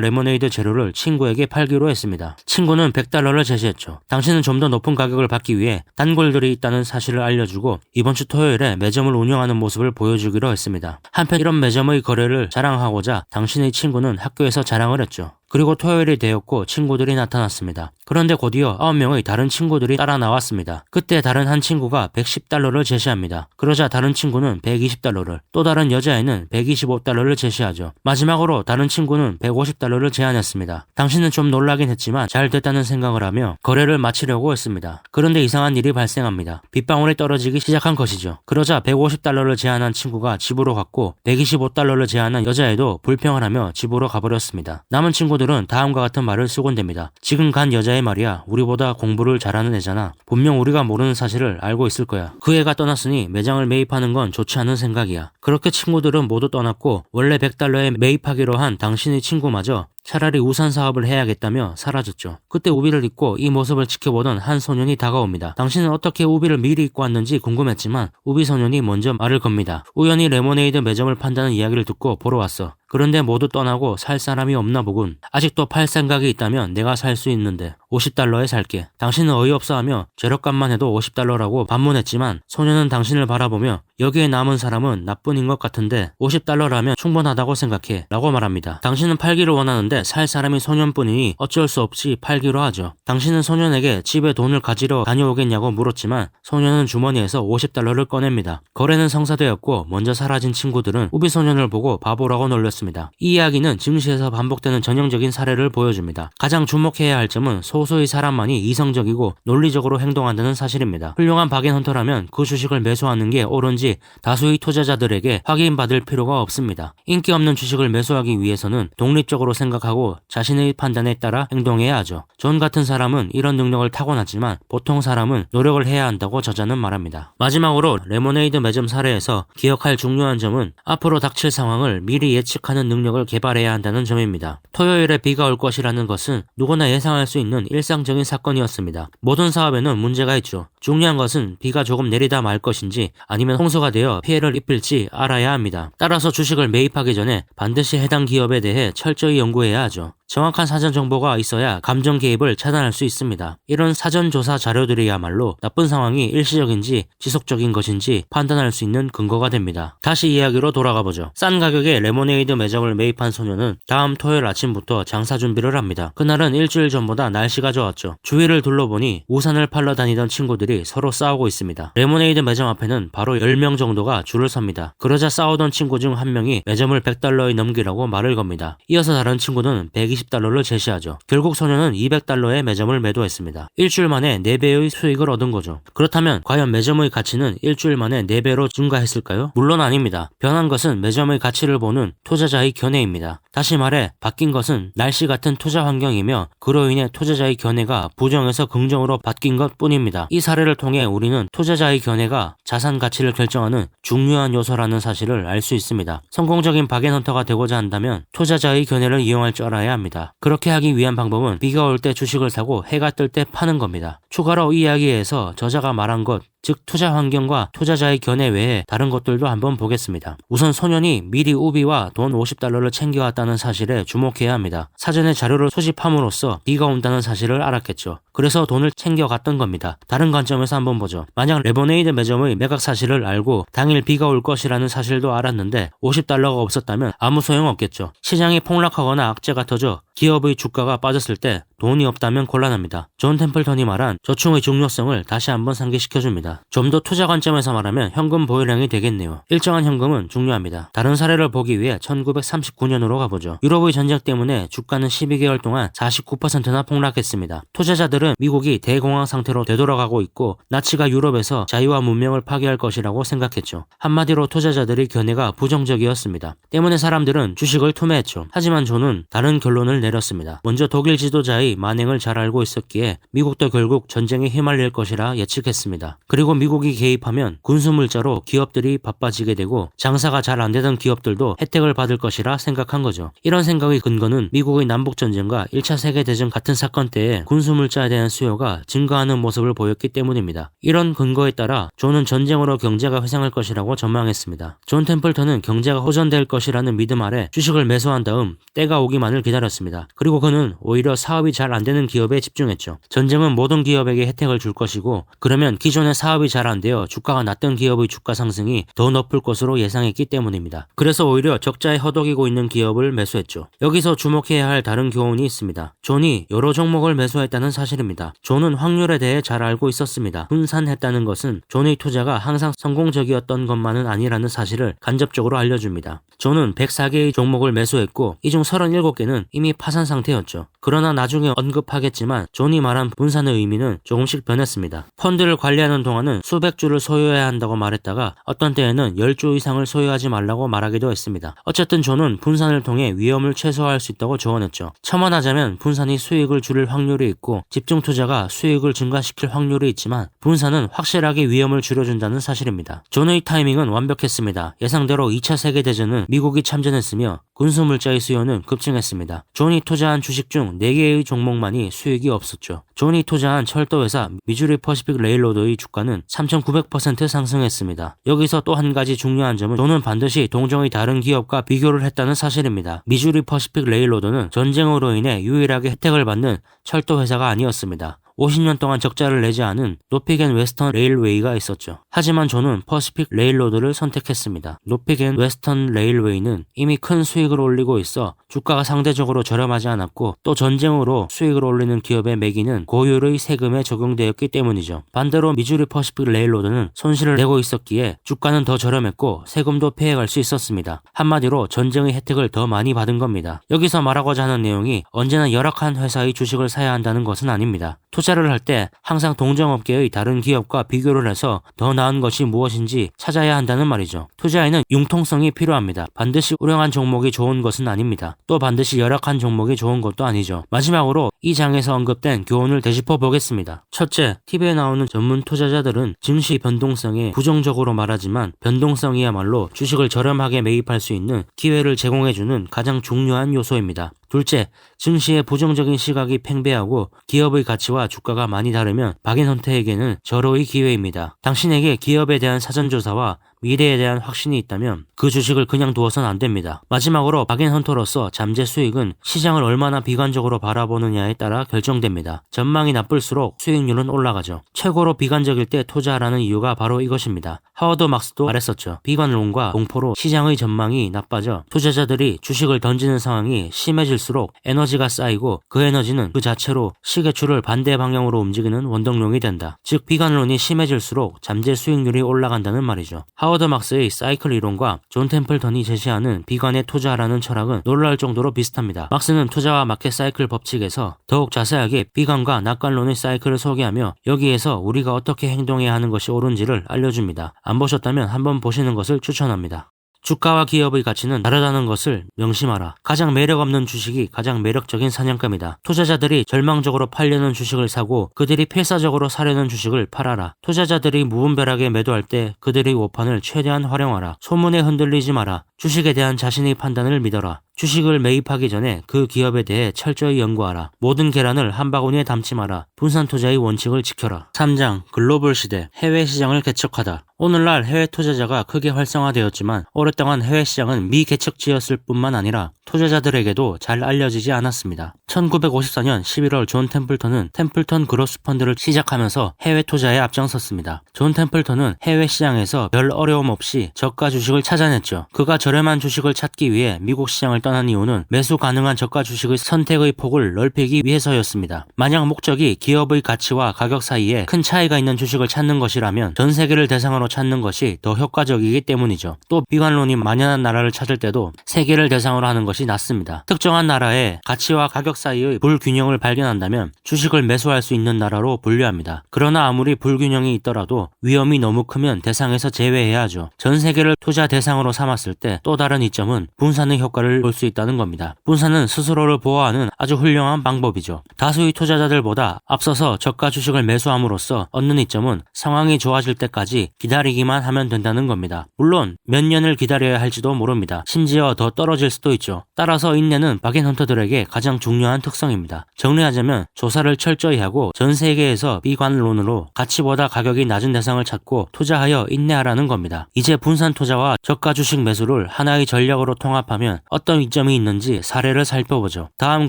레모네이드 재료를 친구에게 팔기로 했습니다. 친구는 $100를 제시했죠. 당신은 좀 더 높은 가격을 받기 위해 단골들이 있다는 사실을 알려주고 이번 주 토요일에 매점을 운영하는 모습을 보여주기로 했습니다. 한편 이런 매점의 거래를 자랑하고자 당신의 친구는 학교에서 자랑을 했죠. 그리고 토요일이 되었고 친구들이 나타났습니다. 그런데 곧이어 9명의 다른 친구들이 따라 나왔습니다. 그때 다른 한 친구가 $110를 제시합니다. 그러자 다른 친구는 $120를, 또 다른 여자애는 $125를 제시하죠. 마지막으로 다른 친구는 $150를 제안했습니다. 당신은 좀 놀라긴 했지만 잘 됐다는 생각을 하며 거래를 마치려고 했습니다. 그런데 이상한 일이 발생합니다. 빗방울이 떨어지기 시작한 것이죠. 그러자 $150를 제안한 친구가 집으로 갔고 $125를 제안한 여자애도 불평을 하며 집으로 가버렸습니다. 남은 친구들은 다음과 같은 말을 쓰곤 됩니다. 지금 간 여자애 말이야. 우리보다 공부를 잘하는 애잖아. 분명 우리가 모르는 사실을 알고 있을 거야. 그 애가 떠났으니 매장을 매입하는 건 좋지 않은 생각이야. 그렇게 친구들은 모두 떠났고 원래 $100에 매입하기로 한 당신의 친구마저 차라리 우산 사업을 해야겠다며 사라졌죠. 그때 우비를 입고 이 모습을 지켜보던 한 소년이 다가옵니다. 당신은 어떻게 우비를 미리 입고 왔는지 궁금했지만 우비 소년이 먼저 말을 겁니다. 우연히 레모네이드 매점을 판다는 이야기를 듣고 보러 왔어. 그런데 모두 떠나고 살 사람이 없나 보군. 아직도 팔 생각이 있다면 내가 살 수 있는데 $50에 살게. 당신은 어이없어 하며 재료값만 해도 $50라고 반문했지만 소년은 당신을 바라보며 여기에 남은 사람은 나뿐인 것 같은데 $50라면 충분하다고 생각해 라고 말합니다. 당신은 팔기를 원하는데 살 사람이 소년뿐이니 어쩔 수 없이 팔기로 하죠. 당신은 소년에게 집에 돈을 가지러 다녀오겠냐고 물었지만 소년은 주머니에서 $50를 꺼냅니다. 거래는 성사되었고 먼저 사라진 친구들은 우비 소년을 보고 바보라고 놀렸습니다. 이 이야기는 증시에서 반복되는 전형적인 사례를 보여줍니다. 가장 주목해야 할 점은 소수의 사람만이 이성적이고 논리적으로 행동한다는 사실입니다. 훌륭한 박앤헌터라면 그 주식을 매수하는 게 옳은지 다수의 투자자들에게 확인받을 필요가 없습니다. 인기 없는 주식을 매수하기 위해서는 독립적으로 생각하고 자신의 판단에 따라 행동해야 하죠. 존 같은 사람은 이런 능력을 타고났지만 보통 사람은 노력을 해야 한다고 저자는 말합니다. 마지막으로 레모네이드 매점 사례에서 기억할 중요한 점은 앞으로 닥칠 상황을 미리 예측하는 능력을 개발해야 한다는 점입니다. 토요일에 비가 올 것이라는 것은 누구나 예상할 수 있는 일상적인 사건이었습니다. 모든 사업에는 문제가 있죠. 중요한 것은 비가 조금 내리다 말 것인지 아니면 홍수가 되어 피해를 입힐지 알아야 합니다. 따라서 주식을 매입하기 전에 반드시 해당 기업에 대해 철저히 연구해야 하죠. 정확한 사전 정보가 있어야 감정 개입을 차단할 수 있습니다. 이런 사전 조사 자료들이야말로 나쁜 상황이 일시적인지 지속적인 것인지 판단할 수 있는 근거가 됩니다. 다시 이야기로 돌아가보죠. 싼 가격에 레모네이드 매점을 매입한 소녀는 다음 토요일 아침부터 장사 준비를 합니다. 그날은 일주일 전보다 날씨가 좋았죠. 주위를 둘러보니 우산을 팔러 다니던 친구들이 서로 싸우고 있습니다. 레모네이드 매점 앞에는 바로 10명 정도가 줄을 섭니다. 그러자 싸우던 친구 중 한 명이 매점을 $100에 넘기라고 말을 겁니다. 이어서 다른 친구는 $120를 제시하죠. 결국 소녀는 $200에 매점을 매도했습니다. 일주일 만에 4배의 수익을 얻은 거죠. 그렇다면 과연 매점의 가치는 일주일 만에 4배로 증가했을까요? 물론 아닙니다. 변한 것은 매점의 가치를 보는 투자자의 견해입니다. 다시 말해 바뀐 것은 날씨 같은 투자 환경이며 그로 인해 투자자의 견해가 부정에서 긍정으로 바뀐 것 뿐입니다. 이 사례를 통해 우리는 투자자의 견해가 자산 가치를 결정하는 중요한 요소라는 사실을 알 수 있습니다. 성공적인 박앤헌터가 되고자 한다면 투자자의 견해를 이용할 줄 알아야 합니다. 그렇게 하기 위한 방법은 비가 올 때 주식을 사고 해가 뜰 때 파는 겁니다. 추가로 이 이야기에서 저자가 말한 것, 즉 투자 환경과 투자자의 견해 외에 다른 것들도 한번 보겠습니다. 우선 소년이 미리 우비와 돈 $50를 챙겨왔다는 사실에 주목해야 합니다. 사전에 자료를 수집함으로써 비가 온다는 사실을 알았겠죠. 그래서 돈을 챙겨갔던 겁니다. 다른 관점에서 한번 보죠. 만약 레모네이드 매점의 매각 사실을 알고 당일 비가 올 것이라는 사실도 알았는데 $50가 없었다면 아무 소용없겠죠. 시장이 폭락하거나 악재가 터져 기업의 주가가 빠졌을 때 돈이 없다면 곤란합니다. 존 템플턴이 말한 저축의 중요성을 다시 한번 상기시켜줍니다. 좀 더 투자 관점에서 말하면 현금 보유량이 되겠네요. 일정한 현금은 중요합니다. 다른 사례를 보기 위해 1939년으로 가보죠. 유럽의 전쟁 때문에 주가는 12개월 동안 49%나 폭락했습니다. 투자자들은 미국이 대공황 상태로 되돌아가고 있고 나치가 유럽에서 자유와 문명을 파괴할 것이라고 생각했죠. 한마디로 투자자들의 견해가 부정적이었습니다. 때문에 사람들은 주식을 투매했죠. 하지만 존은 다른 결론을 내렸습니다. 먼저 독일 지도자의 만행을 잘 알고 있었기에 미국도 결국 전쟁에 휘말릴 것이라 예측했습니다. 그리고 미국이 개입하면 군수물자로 기업들이 바빠지게 되고 장사가 잘 안되던 기업들도 혜택을 받을 것이라 생각한 거죠. 이런 생각의 근거는 미국의 남북전쟁과 1차 세계대전 같은 사건 때에 군수물자에 대한 수요가 증가하는 모습을 보였기 때문입니다. 이런 근거에 따라 존은 전쟁으로 경제가 회생할 것이라고 전망했습니다. 존 템플턴은 경제가 호전될 것이라는 믿음 아래 주식을 매수한 다음 때가 오기만을 기다렸습니다. 그리고 그는 오히려 사업이 잘 안되는 기업에 집중했죠. 전쟁은 모든 기업에게 혜택을 줄 것이고 그러면 기존의 사업이 잘 안되어 주가가 낮던 기업의 주가 상승이 더 높을 것으로 예상했기 때문입니다. 그래서 오히려 적자에 허덕이고 있는 기업을 매수했죠. 여기서 주목해야 할 다른 교훈이 있습니다. 존이 여러 종목을 매수했다는 사실입니다. 존은 확률에 대해 잘 알고 있었습니다. 분산했다는 것은 존의 투자가 항상 성공적이었던 것만은 아니라는 사실을 간접적으로 알려줍니다. 존은 104개의 종목을 매수했고 이 중 37개는 이미 파산 상태였죠. 그러나 나중에 언급하겠지만 존이 말한 분산의 의미는 조금씩 변했습니다. 펀드를 관리하는 동안은 수백 주를 소유해야 한다고 말했다가 어떤 때에는 10주 이상을 소유하지 말라고 말하기도 했습니다. 어쨌든 존은 분산을 통해 위험을 최소화할 수 있다고 조언했죠. 첨언하자면 분산이 수익을 줄일 확률이 있고 집중 투자가 수익을 증가시킬 확률이 있지만 분산은 확실하게 위험을 줄여준다는 사실입니다. 존의 타이밍은 완벽했습니다. 예상대로 2차 세계대전은 미국이 참전했으며 군수물자의 수요는 급증했습니다. 존이 투자한 주식 중 4개의 종목만이 수익이 없었죠. 존이 투자한 철도회사 미주리 퍼시픽 레일로드의 주가는 3,900% 상승했습니다. 여기서 또 한 가지 중요한 점은 존은 반드시 동종의 다른 기업과 비교를 했다는 사실입니다. 미주리 퍼시픽 레일로드는 전쟁으로 인해 유일하게 혜택을 받는 철도회사가 아니었습니다. 50년 동안 적자를 내지 않은 노픽 앤 웨스턴 레일웨이가 있었죠. 하지만 존은 퍼시픽 레일로드를 선택했습니다. 노픽 앤 웨스턴 레일웨이는 이미 큰 수익을 올리고 있어 주가가 상대적으로 저렴하지 않았고 또 전쟁으로 수익을 올리는 기업의 매기는 고율의 세금에 적용되었기 때문이죠. 반대로 미주리 퍼시픽 레일로드는 손실을 내고 있었기에 주가는 더 저렴했고 세금도 피해갈 수 있었습니다. 한마디로 전쟁의 혜택을 더 많이 받은 겁니다. 여기서 말하고자 하는 내용이 언제나 열악한 회사의 주식을 사야 한다는 것은 아닙니다. 투자를 할 때 항상 동종업계의 다른 기업과 비교를 해서 더 나은 것이 무엇인지 찾아야 한다는 말이죠. 투자에는 융통성이 필요합니다. 반드시 우량한 종목이 좋은 것은 아닙니다. 또 반드시 열악한 종목이 좋은 것도 아니죠. 마지막으로 이 장에서 언급된 교훈을 되짚어 보겠습니다. 첫째, TV에 나오는 전문 투자자들은 증시 변동성에 부정적으로 말하지만 변동성이야말로 주식을 저렴하게 매입할 수 있는 기회를 제공해주는 가장 중요한 요소입니다. 둘째, 증시의 부정적인 시각이 팽배하고 기업의 가치와 주가가 많이 다르면 박인선태에게는 절호의 기회입니다. 당신에게 기업에 대한 사전조사와 미래에 대한 확신이 있다면 그 주식을 그냥 두어선 안 됩니다. 마지막으로 박앤헌터로서 잠재 수익은 시장을 얼마나 비관적으로 바라보느냐에 따라 결정됩니다. 전망이 나쁠수록 수익률은 올라가죠. 최고로 비관적일 때 투자하라는 이유가 바로 이것입니다. 하워드 막스도 말했었죠. 비관론과 공포로 시장의 전망이 나빠져 투자자들이 주식을 던지는 상황이 심해질수록 에너지가 쌓이고 그 에너지는 그 자체로 시계추를 반대 방향으로 움직이는 원동력이 된다. 즉 비관론이 심해질수록 잠재 수익률이 올라간다는 말이죠. 하워드 막스의 사이클 이론과 존 템플턴이 제시하는 비관에 투자하라는 철학은 놀라울 정도로 비슷합니다. 막스는 투자와 마켓 사이클 법칙에서 더욱 자세하게 비관과 낙관론의 사이클을 소개하며 여기에서 우리가 어떻게 행동해야 하는 것이 옳은지를 알려줍니다. 안 보셨다면 한번 보시는 것을 추천합니다. 주가와 기업의 가치는 다르다는 것을 명심하라. 가장 매력 없는 주식이 가장 매력적인 사냥감이다. 투자자들이 절망적으로 팔려는 주식을 사고 그들이 필사적으로 사려는 주식을 팔아라. 투자자들이 무분별하게 매도할 때 그들의 오판을 최대한 활용하라. 소문에 흔들리지 마라. 주식에 대한 자신의 판단을 믿어라. 주식을 매입하기 전에 그 기업에 대해 철저히 연구하라. 모든 계란을 한 바구니에 담지 마라. 분산 투자의 원칙을 지켜라. 3장 글로벌 시대 해외 시장을 개척하다. 오늘날 해외 투자자가 크게 활성화되었지만 오랫동안 해외 시장은 미개척지였을 뿐만 아니라 투자자들에게도 잘 알려지지 않았습니다. 1954년 11월 존 템플턴은 템플턴 그로스 펀드를 시작하면서 해외 투자에 앞장섰습니다. 존 템플턴은 해외 시장에서 별 어려움 없이 저가 주식을 찾아냈죠. 그가 저렴한 주식을 찾기 위해 미국 시장을 떠난 이유는 매수 가능한 저가 주식의 선택의 폭을 넓히기 위해서였습니다. 만약 목적이 기업의 가치와 가격 사이에 큰 차이가 있는 주식을 찾는 것이라면 전 세계를 대상으로 찾는 것이 더 효과적이기 때문이죠. 또 비관론이 만연한 나라를 찾을 때도 세계를 대상으로 하는 것이 낫습니다. 특정한 나라의 가치와 가격 사이의 불균형을 발견한다면 주식을 매수할 수 있는 나라로 분류합니다. 그러나 아무리 불균형이 있더라도 위험이 너무 크면 대상에서 제외해야 하죠. 전 세계를 투자 대상으로 삼았을 때 또 다른 이점은 분산의 효과를 볼 수 있다는 겁니다. 분산은 스스로를 보호하는 아주 훌륭한 방법이죠. 다수의 투자자들보다 앞서서 저가 주식을 매수함으로써 얻는 이점은 상황이 좋아질 때까지 기다리기만 하면 된다는 겁니다. 물론 몇 년을 기다려야 할지도 모릅니다. 심지어 더 떨어질 수도 있죠. 따라서 인내는 박앤헌터들에게 가장 중요한 특성입니다. 정리하자면 조사를 철저히 하고 전 세계에서 비관론으로 가치보다 가격이 낮은 대상을 찾고 투자하여 인내하라는 겁니다. 이제 분산 투자와 저가 주식 매수를 하나의 전략으로 통합하면 어떤 이점이 있는지 사례를 살펴보죠. 다음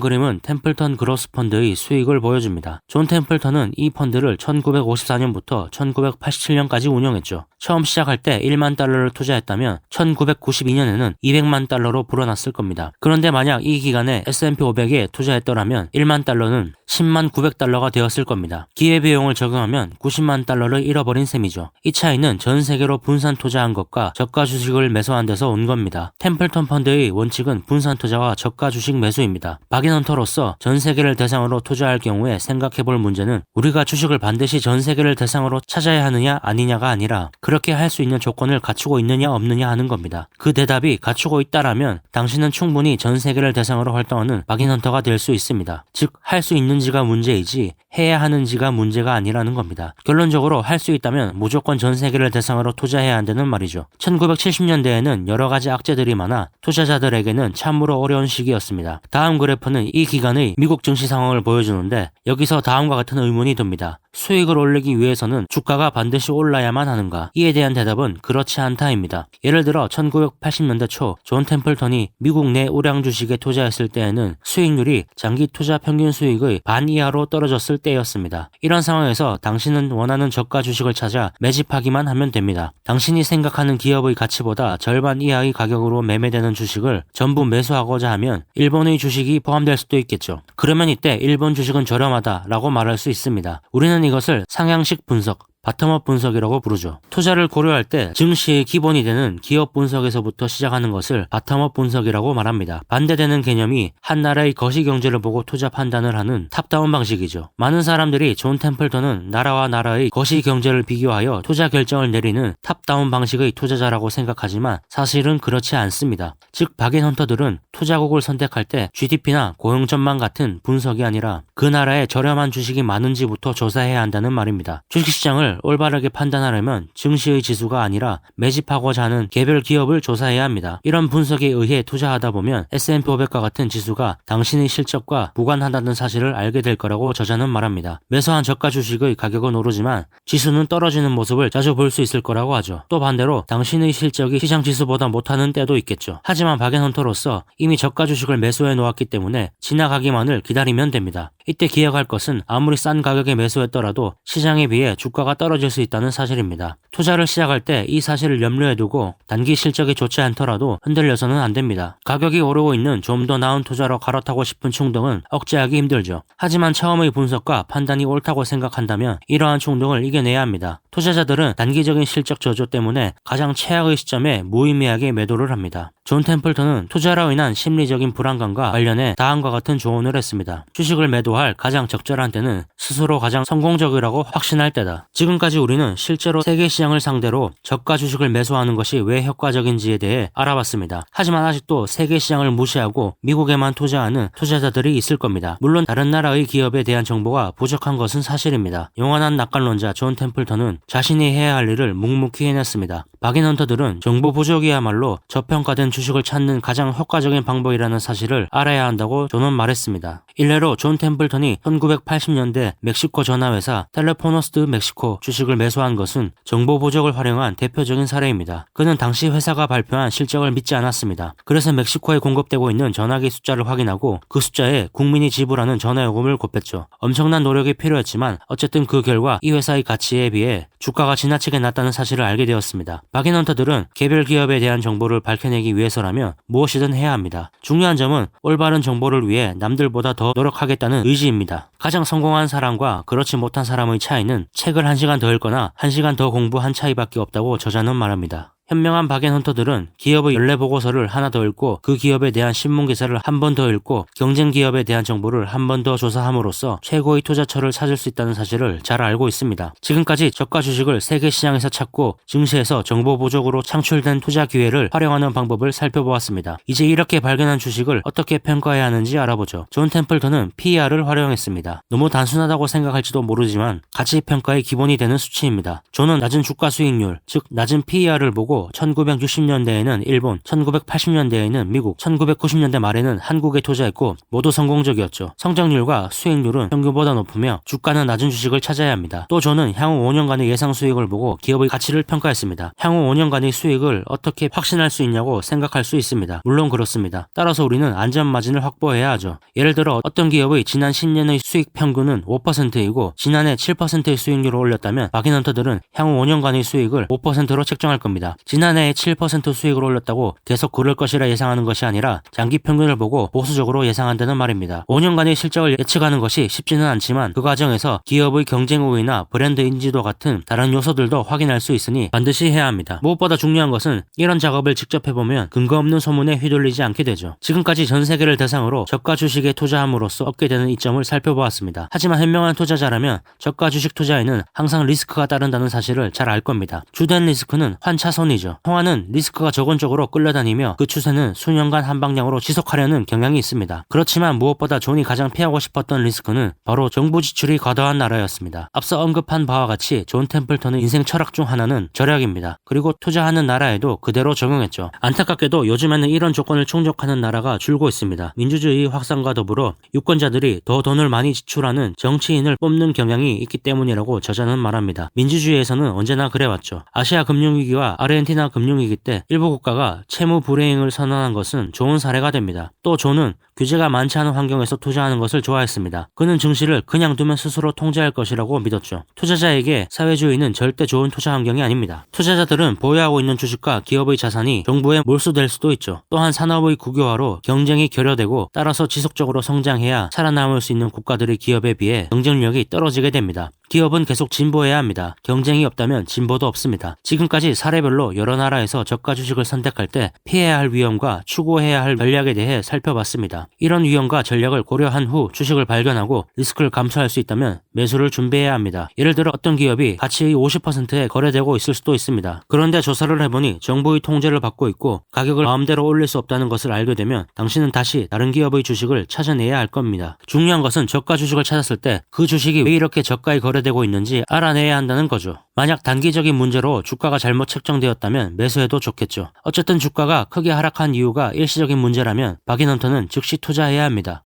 그림은 템플턴 그로스 펀드의 수익을 보여줍니다. 존 템플턴은 이 펀드를 1954년부터 1987년까지 운영했죠. 처음 시작할 때 1만 달러를 투자했다면 1992년에는 200만 달러로 불어났을 겁니다. 그런데 만약 이 기간에 S&P 500에 투자했더라면 1만 달러는 10만 900달러가 되었을 겁니다. 기회비용을 적용하면 90만 달러를 잃어버린 셈이죠. 이 차이는 전 세계로 분산 투자한 것과 저가 주식을 매수한 데서 온 겁니다. 템플턴 펀드의 원칙은 분산 투자와 저가 주식 매수입니다. 박앤헌터로서 전 세계를 대상으로 투자할 경우에 생각해볼 문제는 우리가 주식을 반드시 전 세계를 대상으로 찾아야 하느냐 아니냐가 아니라 그렇게 할 수 있는 조건을 갖추고 있느냐 없느냐 하는 겁니다. 그 대답이 갖추고 있다라면 당신은 충분히 전 세계를 대상으로 활동하는 박앤헌터가 될 수 있습니다. 즉, 할 수 있는지가 문제이지 해야 하는지가 문제가 아니라는 겁니다. 결론적으로 할 수 있다면 무조건 전 세계를 대상으로 투자해야 한다는 말이죠. 1970년대에는 여러 가지 악재들이 많아 투자자들에게는 참으로 어려운 시기였습니다. 다음 그래프는 이 기간의 미국 증시 상황을 보여주는데 여기서 다음과 같은 의문이 듭니다. 수익을 올리기 위해서는 주가가 반드시 올라야만 하는가? 이에 대한 대답은 그렇지 않다입니다. 예를 들어 1980년대 초 존 템플턴이 미국 내 우량 주식에 투자했을 때에는 수익률이 장기 투자 평균 수익의 반 이하로 떨어졌을 때였습니다. 이런 상황에서 당신은 원하는 저가 주식을 찾아 매집하기만 하면 됩니다. 당신이 생각하는 기업의 가치보다 절반 이하의 가격으로 매매되는 주식을 전부 매수하고자 하면 일본의 주식이 포함될 수도 있겠죠. 그러면 이때 일본 주식은 저렴하다라고 말할 수 있습니다. 우리는 이것을 상향식 분석, 바텀업 분석이라고 부르죠. 투자를 고려할 때 증시의 기본이 되는 기업 분석에서부터 시작하는 것을 바텀업 분석이라고 말합니다. 반대되는 개념이 한 나라의 거시경제를 보고 투자 판단을 하는 탑다운 방식이죠. 많은 사람들이 존 템플턴은 나라와 나라의 거시경제를 비교하여 투자 결정을 내리는 탑다운 방식의 투자자라고 생각하지만 사실은 그렇지 않습니다. 즉, 박앤헌터들은 투자국을 선택할 때 GDP나 고용 전망 같은 분석이 아니라 그 나라에 저렴한 주식이 많은지부터 조사해야 한다는 말입니다. 주식시장을 올바르게 판단하려면 증시의 지수가 아니라 매집하고자 하는 개별 기업을 조사해야 합니다. 이런 분석에 의해 투자하다 보면 S&P 500과 같은 지수가 당신의 실적과 무관하다는 사실을 알게 될 거라고 저자는 말합니다. 매수한 저가 주식의 가격은 오르지만 지수는 떨어지는 모습을 자주 볼 수 있을 거라고 하죠. 또 반대로 당신의 실적이 시장 지수보다 못하는 때도 있겠죠. 하지만 박앤헌터로서 이미 저가 주식을 매수해 놓았기 때문에 지나가기만을 기다리면 됩니다. 이때 기억할 것은 아무리 싼 가격에 매수했더라도 시장에 비해 주가가 떨어질 수 있다는 사실입니다. 투자를 시작할 때 이 사실을 염려해 두고 단기 실적이 좋지 않더라도 흔들려서는 안 됩니다. 가격이 오르고 있는 좀 더 나은 투자로 갈아타고 싶은 충동은 억제하기 힘들죠. 하지만 처음의 분석과 판단이 옳다고 생각한다면 이러한 충동을 이겨내야 합니다. 투자자들은 단기적인 실적 저조 때문에 가장 최악의 시점에 무의미하게 매도를 합니다. 존 템플턴은 투자로 인한 심리적인 불안감과 관련해 다음과 같은 조언을 했습니다. 주식을 매도할 매도할 가장 적절한 때는 스스로 가장 성공적이라고 확신할 때다. 지금까지 우리는 실제로 세계 시장을 상대로 저가 주식을 매수하는 것이 왜 효과적인지에 대해 알아봤습니다. 하지만 아직도 세계 시장을 무시하고 미국에만 투자하는 투자자들이 있을 겁니다. 물론 다른 나라의 기업에 대한 정보가 부족한 것은 사실입니다. 영원한 낙관론자 존 템플턴은 자신이 해야 할 일을 묵묵히 해냈습니다. 박인헌터들은 정보 부족이야말로 저평가된 주식을 찾는 가장 효과적인 방법이라는 사실을 알아야 한다고 존은 말했습니다. 일례로 존 템플턴이 1980년대 멕시코 전화회사 텔레포노스 드 멕시코 주식을 매수한 것은 정보 부족을 활용한 대표적인 사례입니다. 그는 당시 회사가 발표한 실적을 믿지 않았습니다. 그래서 멕시코에 공급되고 있는 전화기 숫자를 확인하고 그 숫자에 국민이 지불하는 전화요금을 곱했죠. 엄청난 노력이 필요했지만 어쨌든 그 결과 이 회사의 가치에 비해 주가가 지나치게 낮다는 사실을 알게 되었습니다. 박인헌터들은 개별 기업에 대한 정보를 밝혀내기 위해서라면 무엇이든 해야 합니다. 중요한 점은 올바른 정보를 위해 남들보다 더 노력하겠다는 의지입니다. 가장 성공한 사람과 그렇지 못한 사람의 차이는 책을 1시간 더 읽거나 1시간 더 공부한 차이밖에 없다고 저자는 말합니다. 현명한 박앤헌터들은 기업의 연례 보고서를 하나 더 읽고 그 기업에 대한 신문 기사를 한 번 더 읽고 경쟁 기업에 대한 정보를 한 번 더 조사함으로써 최고의 투자처를 찾을 수 있다는 사실을 잘 알고 있습니다. 지금까지 저가 주식을 세계 시장에서 찾고 증시에서 정보 부족으로 창출된 투자 기회를 활용하는 방법을 살펴보았습니다. 이제 이렇게 발견한 주식을 어떻게 평가해야 하는지 알아보죠. 존 템플턴은 PER을 활용했습니다. 너무 단순하다고 생각할지도 모르지만 가치 평가의 기본이 되는 수치입니다. 존은 낮은 주가 수익률, 즉 낮은 PER을 보고 1960년대에는 일본, 1980년대에는 미국, 1990년대 말에는 한국에 투자했고 모두 성공적이었죠. 성장률과 수익률은 평균보다 높으며 주가는 낮은 주식을 찾아야 합니다. 또 저는 향후 5년간의 예상 수익을 보고 기업의 가치를 평가했습니다. 향후 5년간의 수익을 어떻게 확신할 수 있냐고 생각할 수 있습니다. 물론 그렇습니다. 따라서 우리는 안전 마진을 확보해야 하죠. 예를 들어 어떤 기업의 지난 10년의 수익 평균은 5%이고 지난해 7%의 수익률을 올렸다면 박인헌터들은 향후 5년간의 수익을 5%로 책정할 겁니다. 지난해에 7% 수익을 올렸다고 계속 그럴 것이라 예상하는 것이 아니라 장기 평균을 보고 보수적으로 예상한다는 말입니다. 5년간의 실적을 예측하는 것이 쉽지는 않지만 그 과정에서 기업의 경쟁 우위나 브랜드 인지도 같은 다른 요소들도 확인할 수 있으니 반드시 해야 합니다. 무엇보다 중요한 것은 이런 작업을 직접 해보면 근거 없는 소문에 휘둘리지 않게 되죠. 지금까지 전 세계를 대상으로 저가 주식에 투자함으로써 얻게 되는 이점을 살펴보았습니다. 하지만 현명한 투자자라면 저가 주식 투자에는 항상 리스크가 따른다는 사실을 잘 알 겁니다. 주된 리스크는 환차손이죠. 통화는 리스크가 적은 쪽으로 끌려다니며 그 추세는 수년간 한 방향으로 지속하려는 경향이 있습니다. 그렇지만 무엇보다 존이 가장 피하고 싶었던 리스크는 바로 정부 지출이 과다한 나라였습니다. 앞서 언급한 바와 같이 존 템플턴의 인생 철학 중 하나는 절약입니다. 그리고 투자하는 나라에도 그대로 적용했죠. 안타깝게도 요즘에는 이런 조건을 충족하는 나라가 줄고 있습니다. 민주주의 확산과 더불어 유권자들이 더 돈을 많이 지출하는 정치인을 뽑는 경향이 있기 때문이라고 저자는 말합니다. 민주주의에서는 언제나 그래왔죠. 아시아 금융위기와 아르헨티나 금융위기 때 일부 국가가 채무 불이행을 선언한 것은 좋은 사례가 됩니다. 또 존은 규제가 많지 않은 환경에서 투자하는 것을 좋아했습니다. 그는 증시를 그냥 두면 스스로 통제할 것이라고 믿었죠. 투자자에게 사회주의는 절대 좋은 투자 환경이 아닙니다. 투자자들은 보유하고 있는 주식과 기업의 자산이 정부에 몰수될 수도 있죠. 또한 산업의 국유화로 경쟁이 결여되고 따라서 지속적으로 성장해야 살아남을 수 있는 국가들의 기업에 비해 경쟁력이 떨어지게 됩니다. 기업은 계속 진보해야 합니다. 경쟁이 없다면 진보도 없습니다. 지금까지 사례별로 여러 나라에서 저가 주식을 선택할 때 피해야 할 위험과 추구해야 할 전략에 대해 살펴봤습니다. 이런 위험과 전략을 고려한 후 주식을 발견하고 리스크를 감수할 수 있다면 매수를 준비해야 합니다. 예를 들어 어떤 기업이 가치의 50%에 거래되고 있을 수도 있습니다. 그런데 조사를 해보니 정부의 통제를 받고 있고 가격을 마음대로 올릴 수 없다는 것을 알게 되면 당신은 다시 다른 기업의 주식을 찾아내야 할 겁니다. 중요한 것은 저가 주식을 찾았을 때 그 주식이 왜 이렇게 저가에 거래되고 있는지 알아내야 한다는 거죠. 만약 단기적인 문제로 주가가 잘못 책정되었다면 매수해도 좋겠죠. 어쨌든 주가가 크게 하락한 이유가 일시적인 문제라면 박인헌터는 즉시 투자해야 합니다.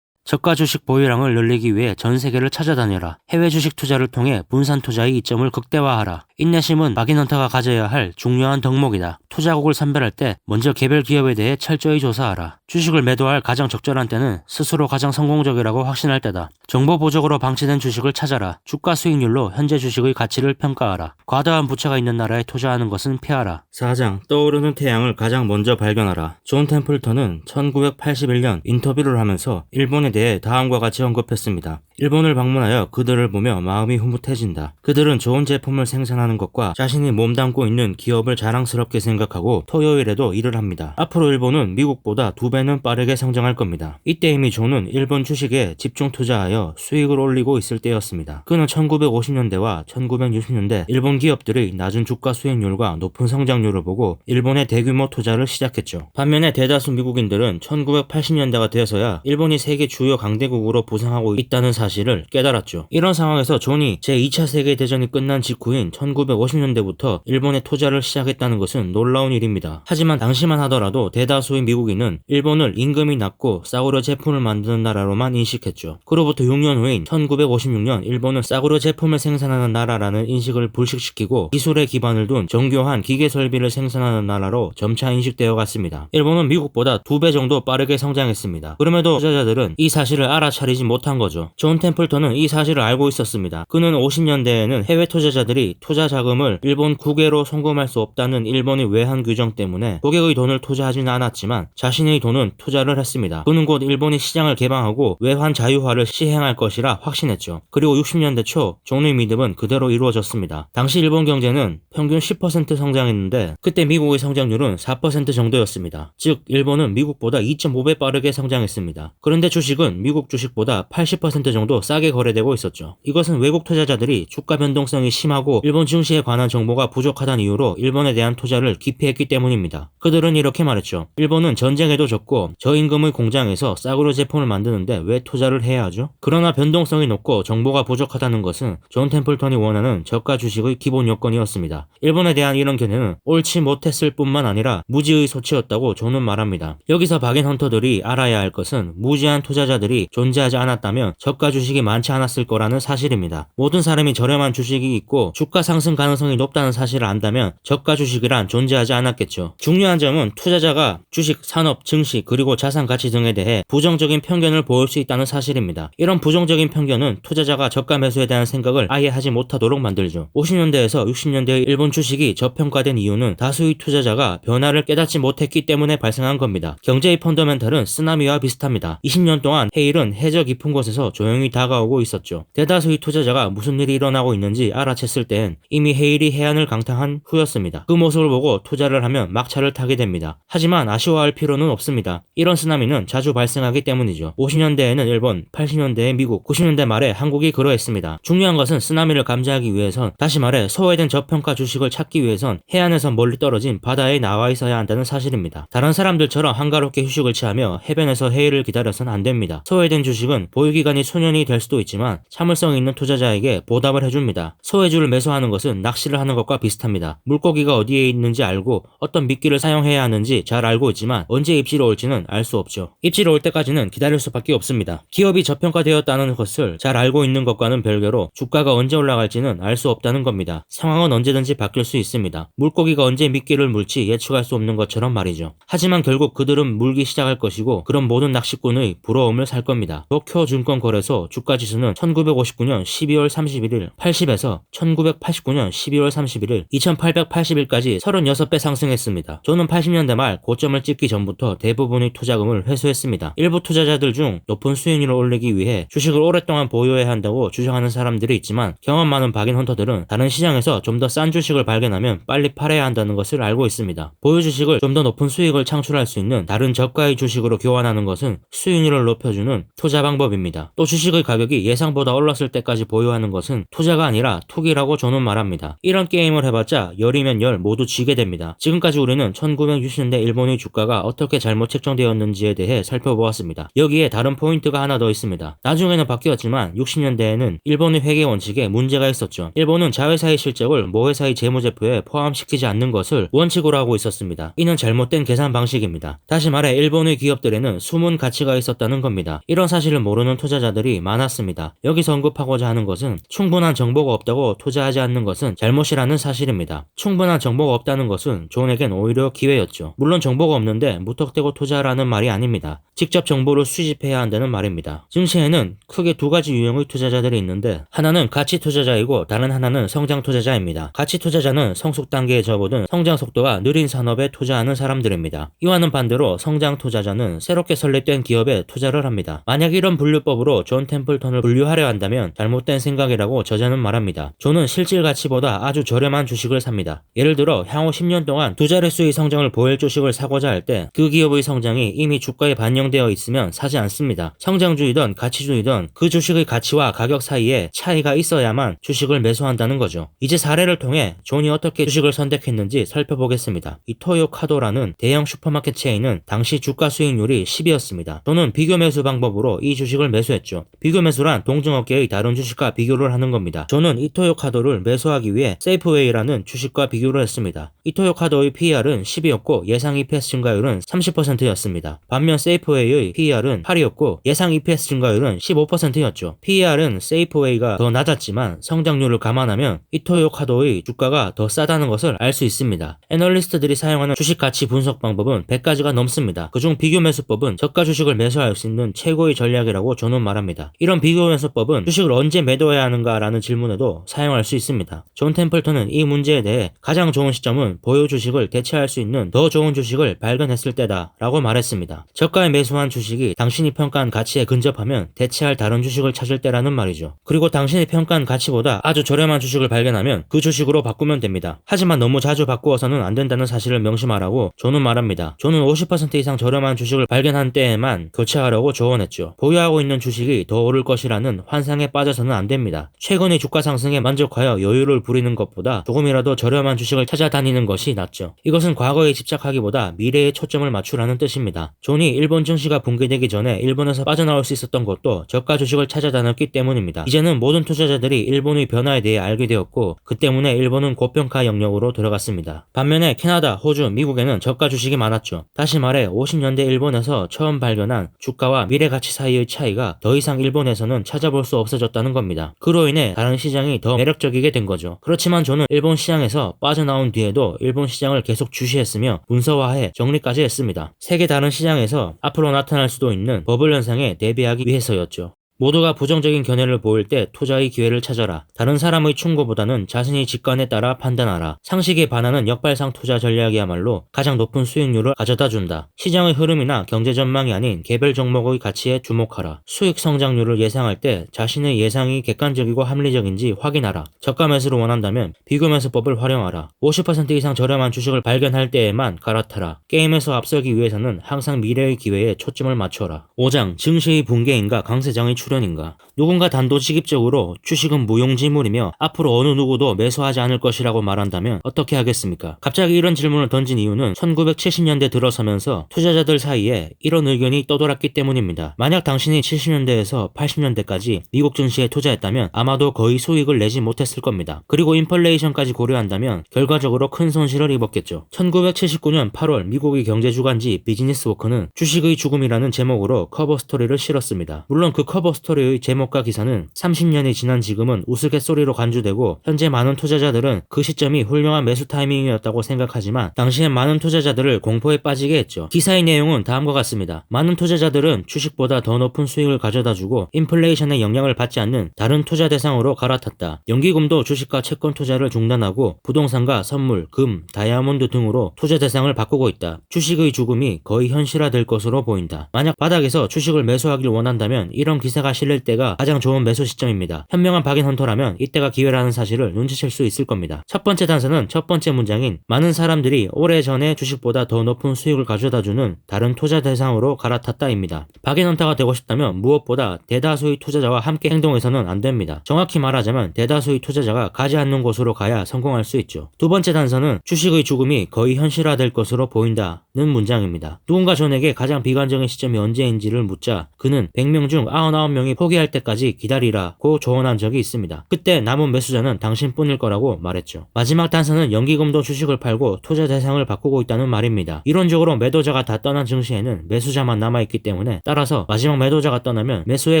저가 주식 보유량을 늘리기 위해 전 세계를 찾아다녀라. 해외 주식 투자를 통해 분산 투자의 이점을 극대화하라. 인내심은 박인헌터가 가져야 할 중요한 덕목이다. 투자국을 선별할 때 먼저 개별 기업에 대해 철저히 조사하라. 주식을 매도할 가장 적절한 때는 스스로 가장 성공적이라고 확신할 때다. 정보 부족으로 방치된 주식을 찾아라. 주가 수익률로 현재 주식의 가치를 평가하라. 과다한 부채가 있는 나라에 투자하는 것은 피하라. 4장 떠오르는 태양을 가장 먼저 발견하라. 존 템플턴은 1981년 인터뷰를 하면서 일본에 대해 다음과 같이 언급했습니다. 일본을 방문하여 그들을 보며 마음이 흐뭇해진다. 그들은 좋은 제품을 생산하는 것과 자신이 몸담고 있는 기업을 자랑스럽게 생각하고 토요일에도 일을 합니다. 앞으로 일본은 미국보다 2배 후에는 빠르게 성장할 겁니다. 이때 이미 존은 일본 주식에 집중 투자하여 수익을 올리고 있을 때였습니다. 그는 1950년대와 1960년대 일본 기업들의 낮은 주가 수익률과 높은 성장률을 보고 일본의 대규모 투자를 시작했죠. 반면에 대다수 미국인들은 1980년대가 되어서야 일본이 세계 주요 강대국으로 부상하고 있다는 사실을 깨달았죠. 이런 상황에서 존이 제2차 세계대전이 끝난 직후인 1950년대부터 일본에 투자를 시작했다는 것은 놀라운 일입니다. 하지만 당시만 하더라도 대다수의 미국인은 일본을 임금이 낮고 싸구려 제품을 만드는 나라로만 인식했죠. 그로부터 6년 후인 1956년 일본은 싸구려 제품을 생산하는 나라라는 인식을 불식시키고 기술에 기반을 둔 정교한 기계 설비를 생산하는 나라로 점차 인식되어 갔습니다. 일본은 미국보다 2배 정도 빠르게 성장했습니다. 그럼에도 투자자들은 이 사실을 알아차리지 못한 거죠. 존 템플턴은 이 사실을 알고 있었습니다. 그는 50년대에는 해외 투자자들이 투자 자금을 일본 국외로 송금할 수 없다는 일본의 외환 규정 때문에 고객의 돈을 투자하지는 않았지만 자신의 돈은 투자를 했습니다. 그는 곧 일본이 시장을 개방하고 외환 자유화를 시행할 것이라 확신했죠. 그리고 60년대 초 존의 믿음은 그대로 이루어졌습니다. 당시 일본 경제는 평균 10% 성장했는데 그때 미국의 성장률은 4% 정도였습니다. 즉 일본은 미국보다 2.5배 빠르게 성장했습니다. 그런데 주식은 미국 주식보다 80% 정도 싸게 거래되고 있었죠. 이것은 외국 투자자들이 주가 변동성이 심하고 일본 증시에 관한 정보가 부족하다는 이유로 일본에 대한 투자를 기피했기 때문입니다. 그들은 이렇게 말했죠. 일본은 전쟁에도 졌고 저임금의 공장에서 싸구려 제품을 만드는데 왜 투자를 해야 하죠? 그러나 변동성이 높고 정보가 부족하다는 것은 존 템플턴이 원하는 저가 주식의 기본 요건이었습니다. 일본에 대한 이런 견해는 옳지 못했을 뿐만 아니라 무지의 소치였다고 존은 말합니다. 여기서 박인 헌터들이 알아야 할 것은 무지한 투자자들이 존재하지 않았다면 저가 주식이 많지 않았을 거라는 사실입니다. 모든 사람이 저렴한 주식이 있고 주가 상승 가능성이 높다는 사실을 안다면 저가 주식이란 존재하지 않았겠죠. 중요한 점은 투자자가 주식, 산업, 증시 그리고 자산 가치 등에 대해 부정적인 편견을 보일 수 있다는 사실입니다. 이런 부정적인 편견은 투자자가 저가 매수에 대한 생각을 아예 하지 못하도록 만들죠. 50년대에서 60년대의 일본 주식이 저평가된 이유는 다수의 투자자가 변화를 깨닫지 못했기 때문에 발생한 겁니다. 경제의 펀더멘탈은 쓰나미와 비슷합니다. 20년 동안 해일은 해저 깊은 곳에서 조용히 다가오고 있었죠. 대다수의 투자자가 무슨 일이 일어나고 있는지 알아챘을 땐 이미 해일이 해안을 강타한 후였습니다. 그 모습을 보고 투자를 하면 막차를 타게 됩니다. 하지만 아쉬워할 필요는 없습니다. 이런 쓰나미는 자주 발생하기 때문이죠. 50년대에는 일본, 80년대에 미국, 90년대 말에 한국이 그러했습니다. 중요한 것은 쓰나미를 감지하기 위해선, 다시 말해 소외된 저평가 주식을 찾기 위해선 해안에서 멀리 떨어진 바다에 나와 있어야 한다는 사실입니다. 다른 사람들처럼 한가롭게 휴식을 취하며 해변에서 해일을 기다려선 안 됩니다. 소외된 주식은 보유기간이 수년이 될 수도 있지만 참을성 있는 투자자에게 보답을 해줍니다. 소외주를 매수하는 것은 낚시를 하는 것과 비슷합니다. 물고기가 어디에 있는지 알고 어떤 미끼를 사용해야 하는지 잘 알고 있지만 언제 입질이 올지는 알 수 없죠. 입질이 올 때까지는 기다릴 수밖에 없습니다. 기업이 저평가되었다는 것을 잘 알고 있는 것과는 별개로 주가가 언제 올라갈지는 알 수 없다는 겁니다. 상황은 언제든지 바뀔 수 있습니다. 물고기가 언제 미끼를 물지 예측할 수 없는 것처럼 말이죠. 하지만 결국 그들은 물기 시작할 것이고 그런 모든 낚시꾼의 부러움을 살 겁니다. 도쿄증권거래소 주가지수는 1959년 12월 31일 80에서 1989년 12월 31일 2880일까지 36배 상승했습니다. 저는 80년대 말 고점을 찍기 전부터 대부분의 투자금을 회수했습니다. 일부 투자자들 중 높은 수익률을 올리기 위해 주식을 오랫동안 보유해야 한다고 주장하는 사람들이 있지만 경험 많은 박인 헌터들은 다른 시장에서 좀 더 싼 주식을 발견하면 빨리 팔아야 한다는 것을 알고 있습니다. 보유 주식을 좀 더 높은 수익을 창출할 수 있는 다른 저가의 주식으로 교환하는 것은 수익률을 높여주는 투자 방법입니다. 또 주식의 가격이 예상보다 올랐을 때까지 보유하는 것은 투자가 아니라 투기라고 저는 말합니다. 이런 게임을 해봤자 열이면 열 모두 지게 됩니다. 지금까지 우리는 1960년대 일본의 주가가 어떻게 잘못 책정되었는지에 대해 살펴보았습니다. 여기에 다른 포인트가 하나 더 있습니다. 나중에는 바뀌었지만 60년대에는 일본의 회계 원칙에 문제가 있었죠. 일본은 자회사의 실적을 모회사의 재무제표에 포함시키지 않는 것을 원칙으로 하고 있었습니다. 이는 잘못된 계산 방식입니다. 다시 말해 일본의 기업들에는 숨은 가치가 있었다는 겁니다. 이런 사실을 모르는 투자자들이 많았습니다. 여기서 언급하고자 하는 것은 충분한 정보가 없다고 투자하지 않는 것은 잘못이라는 사실입니다. 충분한 정보가 없다는 것은 존에겐 오히려 기회였죠. 물론 정보가 없는데 무턱대고 투자하라는 말이 아닙니다. 직접 정보를 수집해야 한다는 말입니다. 증시에는 크게 두 가지 유형의 투자자들이 있는데 하나는 가치 투자자이고 다른 하나는 성장 투자자입니다. 가치 투자자는 성숙 단계에 접어든 성장 속도가 느린 산업에 투자하는 사람들입니다. 이와는 반대로 성장 투자자는 새롭게 설립된 기업에 투자를 합니다. 만약 이런 분류법으로 존 템플턴을 분류하려 한다면 잘못된 생각이라고 저자는 말합니다. 존은 실질 가치보다 아주 저렴한 주식을 삽니다. 예를 들어 향후 10년 동안 두 자릿수의 성장을 보일 주식을 사고자 할 때 그 기업의 주식의 성장이 이미 주가에 반영되어 있으면 사지 않습니다. 성장주이든 가치주이든 그 주식의 가치와 가격 사이에 차이가 있어야만 주식을 매수한다는 거죠. 이제 사례를 통해 존이 어떻게 주식을 선택했는지 살펴보겠습니다. 이토요카도라는 대형 슈퍼마켓 체인은 당시 주가 수익률이 10이었습니다. 존은 비교 매수 방법으로 이 주식을 매수했죠. 비교 매수란 동종업계의 다른 주식과 비교를 하는 겁니다. 존은 이토요카도를 매수하기 위해 세이프웨이라는 주식과 비교를 했습니다. 이토요카도의 PER은 10이었고 예상 EPS 증가율은 30%였습니다. 반면 세이프웨이의 PER은 8이었고 예상 EPS 증가율은 15%였죠. PER은 세이프웨이가 더 낮았지만 성장률을 감안하면 이토요카도의 주가가 더 싸다는 것을 알 수 있습니다. 애널리스트들이 사용하는 주식 가치 분석 방법은 100가지가 넘습니다. 그중 비교 매수법은 저가 주식을 매수할 수 있는 최고의 전략이라고 존은 말합니다. 이런 비교 매수법은 주식을 언제 매도해야 하는가라는 질문에도 사용할 수 있습니다. 존 템플턴은 이 문제에 대해 가장 좋은 시점은 보유 주식을 대체할 수 있는 더 좋은 주식을 발견했을 때다 라고 말했습니다. 저가에 매수한 주식이 당신이 평가한 가치에 근접하면 대체할 다른 주식을 찾을 때라는 말이죠. 그리고 당신이 평가한 가치보다 아주 저렴한 주식을 발견하면 그 주식으로 바꾸면 됩니다. 하지만 너무 자주 바꾸어서는 안 된다는 사실을 명심하라고 존은 말합니다. 존은 50% 이상 저렴한 주식을 발견한 때에만 교체하라고 조언했죠. 보유하고 있는 주식이 더 오를 것이라는 환상에 빠져서는 안 됩니다. 최근의 주가 상승에 만족하여 여유를 부리는 것보다 조금이라도 저렴한 주식을 찾아다니는 것이 낫죠. 이것은 과거에 집착하기보다 미래에 초점을 맞추라는 뜻입니다. 존이 일본 증시가 붕괴되기 전에 일본에서 빠져나올 수 있었던 것도 저가 주식을 찾아다녔기 때문입니다. 이제는 모든 투자자들이 일본의 변화에 대해 알게 되었고 그 때문에 일본은 고평가 영역으로 들어갔습니다. 반면에 캐나다, 호주, 미국에는 저가 주식이 많았죠. 다시 말해 50년대 일본에서 처음 발견한 주가와 미래 가치 사이의 차이가 더 이상 일본에서는 찾아볼 수 없어졌다는 겁니다. 그로 인해 다른 시장이 더 매력적이게 된 거죠. 그렇지만 존은 일본 시장에서 빠져나온 뒤에도 일본 시장을 계속 주시했으며 문서화해 정리까지 했습니다. 세계 다른 시장에서 앞으로 나타날 수도 있는 버블 현상에 대비하기 위해서였죠. 모두가 부정적인 견해를 보일 때 투자의 기회를 찾아라. 다른 사람의 충고보다는 자신의 직관에 따라 판단하라. 상식에 반하는 역발상 투자 전략이야말로 가장 높은 수익률을 가져다 준다. 시장의 흐름이나 경제 전망이 아닌 개별 종목의 가치에 주목하라. 수익 성장률을 예상할 때 자신의 예상이 객관적이고 합리적인지 확인하라. 저가 매수를 원한다면 비교 매수법을 활용하라. 50% 이상 저렴한 주식을 발견할 때에만 갈아타라. 게임에서 앞서기 위해서는 항상 미래의 기회에 초점을 맞춰라. 5장 증시의 붕괴인가 강세장의 출현인가. 누군가 단도직입적으로 주식은 무용지물이며 앞으로 어느 누구도 매수하지 않을 것이라고 말한다면 어떻게 하겠습니까? 갑자기 이런 질문을 던진 이유는 1970년대 들어서면서 투자자들 사이에 이런 의견이 떠돌았기 때문입니다. 만약 당신이 70년대에서 80년대까지 미국 증시에 투자했다면 아마도 거의 수익을 내지 못했을 겁니다. 그리고 인플레이션까지 고려한다면 결과적으로 큰 손실을 입었겠죠. 1979년 8월 미국의 경제주간지 비즈니스워크는 주식의 죽음이라는 제목으로 커버 스토리를 실었습니다. 물론 그 커버 스토리의 제목과 기사는 30년이 지난 지금은 우스갯소리로 간주되고 현재 많은 투자자들은 그 시점이 훌륭한 매수 타이밍이었다고 생각하지만 당시엔 많은 투자자들을 공포에 빠지게 했죠. 기사의 내용은 다음과 같습니다. 많은 투자자들은 주식보다 더 높은 수익을 가져다주고 인플레이션의 영향을 받지 않는 다른 투자 대상으로 갈아탔다. 연기금도 주식과 채권 투자를 중단하고 부동산과 선물, 금, 다이아몬드 등으로 투자 대상을 바꾸고 있다. 주식의 죽음이 거의 현실화될 것으로 보인다. 만약 바닥에서 주식을 매수하길 원한다면 이런 기사가 실릴 때가 가장 좋은 매수 시점입니다. 현명한 박인 헌터라면 이때가 기회라는 사실을 눈치챌 수 있을 겁니다. 첫 번째 단서는 첫 번째 문장인 많은 사람들이 오래전에 주식보다 더 높은 수익을 가져다주는 다른 투자 대상으로 갈아탔다입니다. 박인 헌터가 되고 싶다면 무엇보다 대다수의 투자자와 함께 행동해서는 안 됩니다. 정확히 말하자면 대다수의 투자자가 가지 않는 곳으로 가야 성공할 수 있죠. 두 번째 단서는 주식의 죽음이 거의 현실화될 것으로 보인다는 문장입니다. 누군가 존에게 가장 비관적인 시점이 언제인지를 묻자 그는 100명 중 99명이 포기할 때까지 기다리라고 조언한 적이 있습니다. 그때 남은 매수자는 당신뿐일 거라고 말했죠. 마지막 단서는 연기금도 주식을 팔고 투자 대상을 바꾸고 있다는 말입니다. 이론적으로 매도자가 다 떠난 증시에는 매수자만 남아있기 때문에 따라서 마지막 매도자가 떠나면 매수에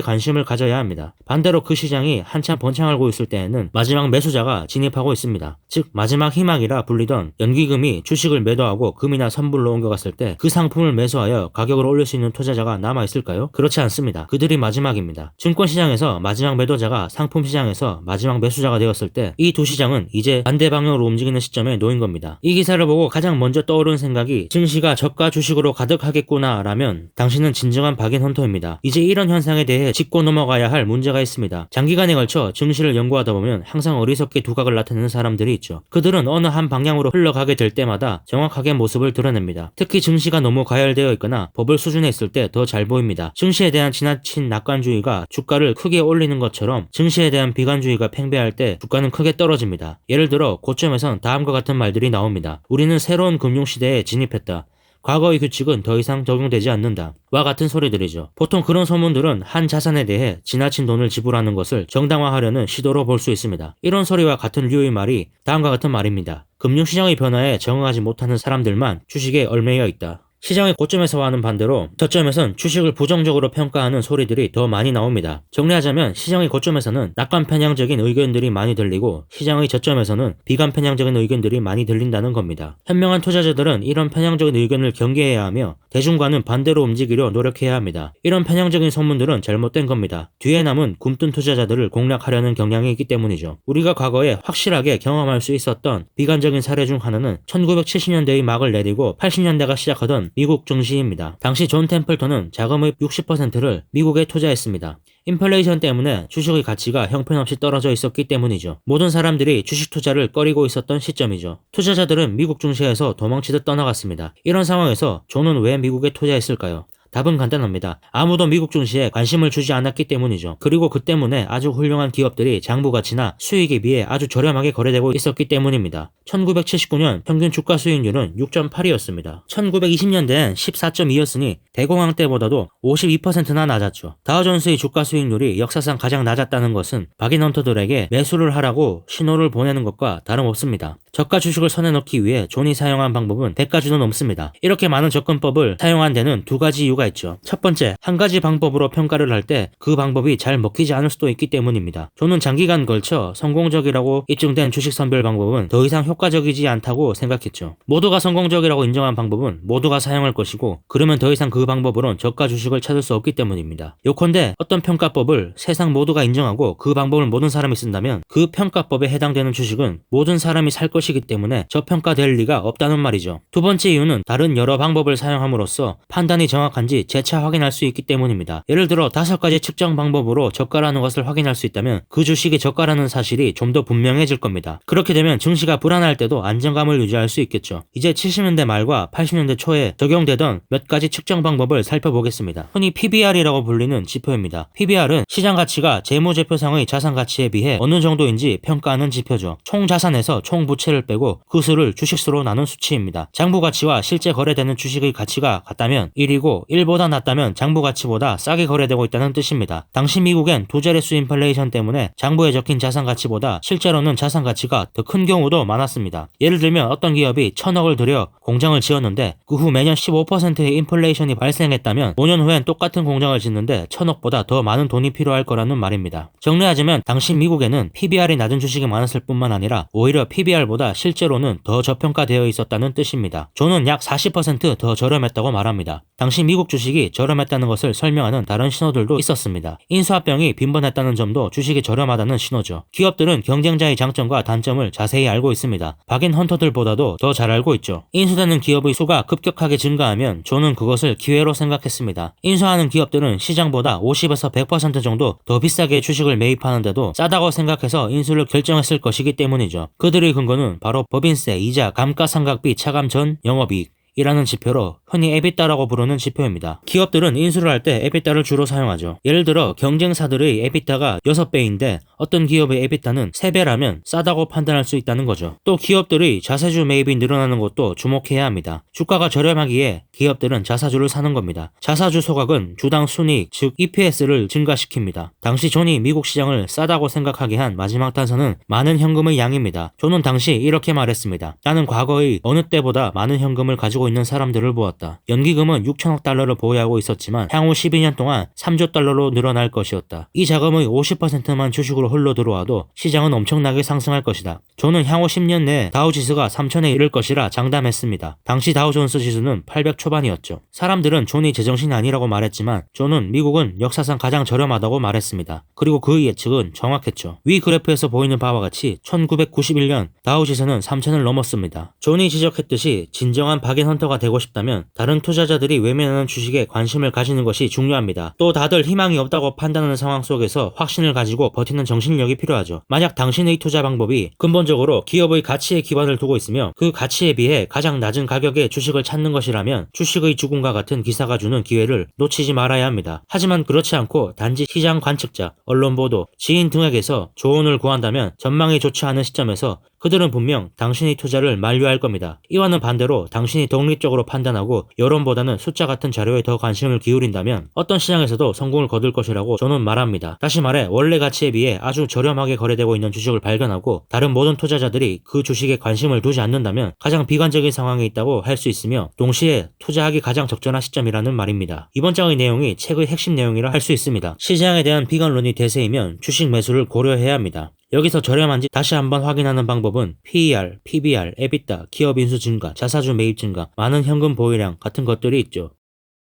관심을 가져야 합니다. 반대로 그 시장이 한참 번창하고 있을 때에는 마지막 매수자가 진입하고 있습니다. 즉 마지막 희망이라 불리던 연기금이 주식을 매도하고 금이나 선불로 옮겨갔을 때 그 상품을 매수하여 가격을 올릴 수 있는 투자자가 남아있을까요? 그렇지 않습니다. 그들이 마지막입니다. 증권시장에서 마지막 매도자가 상품시장에서 마지막 매수자가 되었을 때 이 두 시장은 이제 반대 방향으로 움직이는 시점에 놓인 겁니다. 이 기사를 보고 가장 먼저 떠오른 생각이 증시가 저가 주식으로 가득하겠구나 라면 당신은 진정한 박인 헌터입니다. 이제 이런 현상에 대해 짚고 넘어가야 할 문제가 있습니다. 장기간에 걸쳐 증시를 연구하다 보면 항상 어리석게 두각을 나타내는 사람들이 있죠. 그들은 어느 한 방향으로 흘러가게 될 때마다 정확하게 모습을 드러냅니다. 특히 증시가 너무 과열되어 있거나 버블 수준에 있을 때 더 잘 보입니다. 증시에 대한 지나친 낙관주의가 주가를 크게 올리는 것처럼 증시에 대한 비관주의가 팽배할 때 주가는 크게 떨어집니다. 예를 들어 고점에선 다음과 같은 말들이 나옵니다. 우리는 새로운 금융시대에 진입했다. 과거의 규칙은 더 이상 적용되지 않는다. 와 같은 소리들이죠. 보통 그런 소문들은 한 자산에 대해 지나친 돈을 지불하는 것을 정당화하려는 시도로 볼 수 있습니다. 이런 소리와 같은 류의 말이 다음과 같은 말입니다. 금융시장의 변화에 적응하지 못하는 사람들만 주식에 얽매여 있다. 시장의 고점에서와는 반대로 저점에선 주식을 부정적으로 평가하는 소리들이 더 많이 나옵니다. 정리하자면 시장의 고점에서는 낙관 편향적인 의견들이 많이 들리고 시장의 저점에서는 비관 편향적인 의견들이 많이 들린다는 겁니다. 현명한 투자자들은 이런 편향적인 의견을 경계해야 하며 대중과는 반대로 움직이려 노력해야 합니다. 이런 편향적인 소문들은 잘못된 겁니다. 뒤에 남은 굼뜬 투자자들을 공략하려는 경향이 있기 때문이죠. 우리가 과거에 확실하게 경험할 수 있었던 비관적인 사례 중 하나는 1970년대의 막을 내리고 80년대가 시작하던 미국 증시입니다. 당시 존 템플턴은 자금의 60%를 미국에 투자했습니다. 인플레이션 때문에 주식의 가치가 형편없이 떨어져 있었기 때문이죠. 모든 사람들이 주식 투자를 꺼리고 있었던 시점이죠. 투자자들은 미국 증시에서 도망치듯 떠나갔습니다. 이런 상황에서 존은 왜 미국에 투자했을까요? 답은 간단합니다. 아무도 미국 증시에 관심을 주지 않았기 때문이죠. 그리고 그 때문에 아주 훌륭한 기업들이 장부 가치나 수익에 비해 아주 저렴하게 거래되고 있었기 때문입니다. 1979년 평균 주가 수익률은 6.8이었습니다. 1920년대엔 14.2였으니 대공황 때보다도 52%나 낮았죠. 다우존스의 주가 수익률이 역사상 가장 낮았다는 것은 박인헌터들에게 매수를 하라고 신호를 보내는 것과 다름없습니다. 저가 주식을 손에 넣기 위해 존이 사용한 방법은 100가지도 넘습니다. 이렇게 많은 접근법을 사용한 데는 두 가지 이유가 있죠. 첫 번째, 한 가지 방법으로 평가를 할 때 그 방법이 잘 먹히지 않을 수도 있기 때문입니다. 존은 장기간 걸쳐 성공적이라고 입증된 주식 선별 방법은 더 이상 효과적이지 않다고 생각했죠. 모두가 성공적이라고 인정한 방법은 모두가 사용할 것이고 그러면 더 이상 그 방법으로는 저가 주식을 찾을 수 없기 때문입니다. 요컨대 어떤 평가법을 세상 모두가 인정하고 그 방법을 모든 사람이 쓴다면 그 평가법에 해당되는 주식은 모든 사람이 살 것이기 때문에 저평가될 리가 없다는 말이죠. 두 번째 이유는 다른 여러 방법을 사용함으로써 판단이 정확한지 재차 확인할 수 있기 때문입니다. 예를 들어 5가지 측정 방법으로 저가라는 것을 확인할 수 있다면 그 주식이 저가라는 사실이 좀 더 분명해질 겁니다. 그렇게 되면 증시가 불안할 때도 안정감을 유지할 수 있겠죠. 이제 70년대 말과 80년대 초에 적용되던 몇 가지 측정 방법을 살펴보겠습니다. 흔히 PBR이라고 불리는 지표입니다. PBR은 시장 가치가 재무제표상의 자산 가치에 비해 어느 정도인지 평가하는 지표죠. 총 자산에서 총 부채를 빼고 그 수를 주식수로 나눈 수치입니다. 장부 가치와 실제 거래되는 주식의 가치가 같다면 1이고 1보다 낮다면 장부 가치보다 싸게 거래되고 있다는 뜻입니다. 당시 미국엔 두 자릿수 인플레이션 때문에 장부에 적힌 자산 가치보다 실제로는 자산 가치가 더 큰 경우도 많았습니다. 예를 들면 어떤 기업이 1000억을 들여 공장을 지었는데 그 후 매년 15%의 인플레이션이 발생했다면 5년 후엔 똑같은 공장을 짓는데 1000억보다 더 많은 돈이 필요할 거라는 말입니다. 정리하자면 당시 미국에는 PBR이 낮은 주식이 많았을 뿐만 아니라 오히려 PBR보다 실제로는 더 저평가되어 있었다는 뜻입니다. 존은 약 40% 더 저렴했다고 말합니다. 당시 미국 주식이 저렴했다는 것을 설명하는 다른 신호들도 있었습니다. 인수합병이 빈번했다는 점도 주식이 저렴하다는 신호죠. 기업들은 경쟁자의 장점과 단점을 자세히 알고 있습니다. 박인헌터들보다도 더 잘 알고 있죠. 인수되는 기업의 수가 급격하게 증가하면 존은 그것을 기회로 생각했습니다. 인수하는 기업들은 시장보다 50에서 100% 정도 더 비싸게 주식을 매입하는데도 싸다고 생각해서 인수를 결정했을 것이기 때문이죠. 그들의 근거는 바로 법인세, 이자, 감가상각비 차감 전 영업이익 이라는 지표로 흔히 EBITDA라고 부르는 지표입니다. 기업들은 인수를 할 때 EBITDA를 주로 사용하죠. 예를 들어 경쟁사들의 EBITDA가 6배인데 어떤 기업의 EBITDA는 3배라면 싸다고 판단할 수 있다는 거죠. 또 기업들의 자사주 매입이 늘어나는 것도 주목해야 합니다. 주가가 저렴하기에 기업들은 자사주를 사는 겁니다. 자사주 소각은 주당 순이익, 즉 EPS를 증가시킵니다. 당시 존이 미국 시장을 싸다고 생각하게 한 마지막 단서는 많은 현금의 양입니다. 존은 당시 이렇게 말했습니다. 나는 과거의 어느 때보다 많은 현금을 가지고 있는 사람들을 보았다. 연기금은 6천억 달러를 보유하고 있었지만 향후 12년 동안 3조 달러로 늘어날 것이었다. 이 자금의 50%만 주식으로 흘러 들어와도 시장은 엄청나게 상승할 것이다. 존은 향후 10년 내에 다우지수가 3천에 이를 것이라 장담했습니다. 당시 다우존스 지수는 800 초반이었죠. 사람들은 존이 제정신이 아니라고 말했지만 존은 미국은 역사상 가장 저렴하다고 말했습니다. 그리고 그 예측은 정확했죠. 위 그래프에서 보이는 바와 같이 1991년 다우지수는 3천을 넘었습니다. 존이 지적했듯이 진정한 박인헌 헌터가 되고 싶다면 다른 투자자들이 외면하는 주식에 관심을 가지는 것이 중요합니다. 또 다들 희망이 없다고 판단하는 상황 속에서 확신을 가지고 버티는 정신력이 필요하죠. 만약 당신의 투자 방법이 근본적으로 기업의 가치에 기반을 두고 있으며 그 가치에 비해 가장 낮은 가격의 주식을 찾는 것이라면 주식의 죽음과 같은 기사가 주는 기회를 놓치지 말아야 합니다. 하지만 그렇지 않고 단지 시장 관측자, 언론 보도, 지인 등에게서 조언을 구한다면 전망이 좋지 않은 시점에서 그들은 분명 당신의 투자를 만류할 겁니다. 이와는 반대로 당신이 독립적으로 판단하고 여론보다는 숫자 같은 자료에 더 관심을 기울인다면 어떤 시장에서도 성공을 거둘 것이라고 저는 말합니다. 다시 말해 원래 가치에 비해 아주 저렴하게 거래되고 있는 주식을 발견하고 다른 모든 투자자들이 그 주식에 관심을 두지 않는다면 가장 비관적인 상황에 있다고 할 수 있으며 동시에 투자하기 가장 적절한 시점이라는 말입니다. 이번 장의 내용이 책의 핵심 내용이라 할 수 있습니다. 시장에 대한 비관론이 대세이면 주식 매수를 고려해야 합니다. 여기서 저렴한지 다시 한번 확인하는 방법은 PER, PBR, EBITDA, 기업 인수 증가, 자사주 매입 증가, 많은 현금 보유량 같은 것들이 있죠.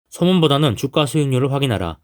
소문보다는 주가 수익률을 확인하라.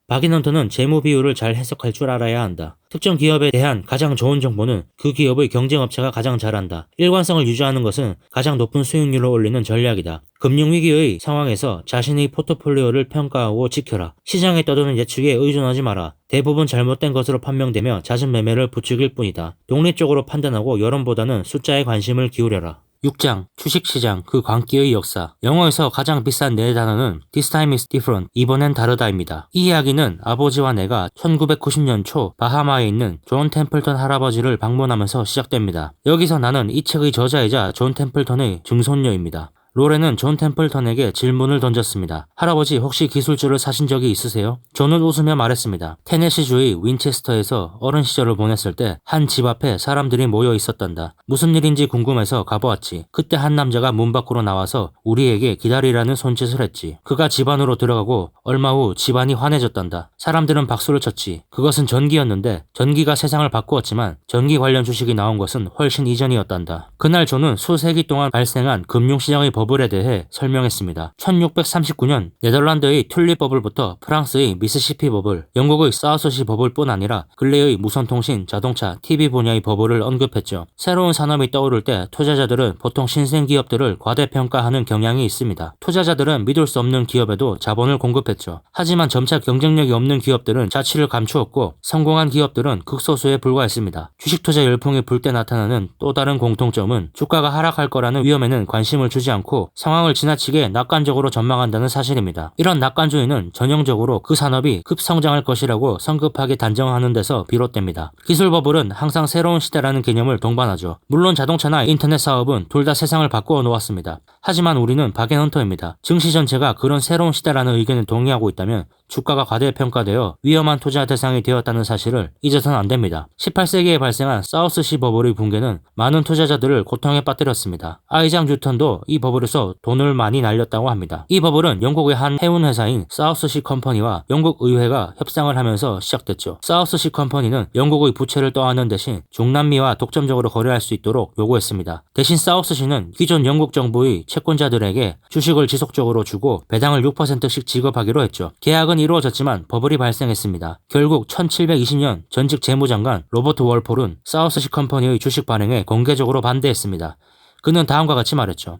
박인헌터는 재무 비율을 잘 해석할 줄 알아야 한다. 특정 기업에 대한 가장 좋은 정보는 그 기업의 경쟁업체가 가장 잘한다. 일관성을 유지하는 것은 가장 높은 수익률을 올리는 전략이다. 금융위기의 상황에서 자신의 포트폴리오를 평가하고 지켜라. 시장에 떠도는 예측에 의존하지 마라. 대부분 잘못된 것으로 판명되며 잦은 매매를 부추길 뿐이다. 독립적으로 판단하고 여론보다는 숫자에 관심을 기울여라. 6장 주식시장 그 광기의 역사. 영어에서 가장 비싼 네 단어는 This time is different, 이번엔 다르다입니다. 이 이야기는 아버지와 내가 1990년 초 바하마에 있는 존 템플턴 할아버지를 방문하면서 시작됩니다. 여기서 나는 이 책의 저자이자 존 템플턴의 증손녀입니다. 로렌은 존 템플턴에게 질문을 던졌습니다. 할아버지 혹시 기술주를 사신 적이 있으세요? 존은 웃으며 말했습니다. 테네시주의 윈체스터에서 어린 시절을 보냈을 때 한 집 앞에 사람들이 모여 있었단다. 무슨 일인지 궁금해서 가보았지. 그때 한 남자가 문 밖으로 나와서 우리에게 기다리라는 손짓을 했지. 그가 집 안으로 들어가고 얼마 후 집안이 환해졌단다. 사람들은 박수를 쳤지. 그것은 전기였는데 전기가 세상을 바꾸었지만 전기 관련 주식이 나온 것은 훨씬 이전이었단다. 그날 존은 수세기 동안 발생한 금융시장의 버블에 대해 설명했습니다. 1639년 네덜란드의 튤립 버블부터 프랑스의 미시시피 버블, 영국의 사우스시 버블뿐 아니라 근래의 무선통신, 자동차, TV 분야의 버블을 언급했죠. 새로운 산업이 떠오를 때 투자자들은 보통 신생 기업들을 과대평가하는 경향이 있습니다. 투자자들은 믿을 수 없는 기업에도 자본을 공급했죠. 하지만 점차 경쟁력이 없는 기업들은 자취를 감추었고 성공한 기업들은 극소수에 불과했습니다. 주식 투자 열풍이 불 때 나타나는 또 다른 공통점은 주가가 하락할 거라는 위험에는 관심을 주지 않고 상황을 지나치게 낙관적으로 전망한다는 사실입니다. 이런 낙관주의는 전형적으로 그 산업이 급성장할 것이라고 성급하게 단정하는 데서 비롯됩니다. 기술 버블은 항상 새로운 시대라는 개념을 동반하죠. 물론 자동차나 인터넷 사업은 둘 다 세상을 바꾸어 놓았습니다. 하지만 우리는 박앤헌터입니다. 증시 전체가 그런 새로운 시대라는 의견에 동의하고 있다면 주가가 과대평가되어 위험한 투자 대상이 되었다는 사실을 잊어서는 안 됩니다. 18세기에 발생한 사우스시 버블의 붕괴는 많은 투자자들을 고통에 빠뜨렸습니다. 아이작 뉴턴도 이 버블에서 돈을 많이 날렸다고 합니다. 이 버블은 영국의 한 해운회사인 사우스시 컴퍼니와 영국 의회가 협상을 하면서 시작됐죠. 사우스시 컴퍼니는 영국의 부채를 떠안는 대신 중남미와 독점적으로 거래할 수 있도록 요구했습니다. 대신 사우스시는 기존 영국 정부의 채권자들에게 주식을 지속적으로 주고 배당을 6%씩 지급하기로 했죠. 계약은 이루어졌지만 버블이 발생했습니다. 결국 1720년 전직 재무장관 로버트 월폴은 사우스시 컴퍼니의 주식 발행에 공개적으로 반대했습니다. 그는 다음과 같이 말했죠.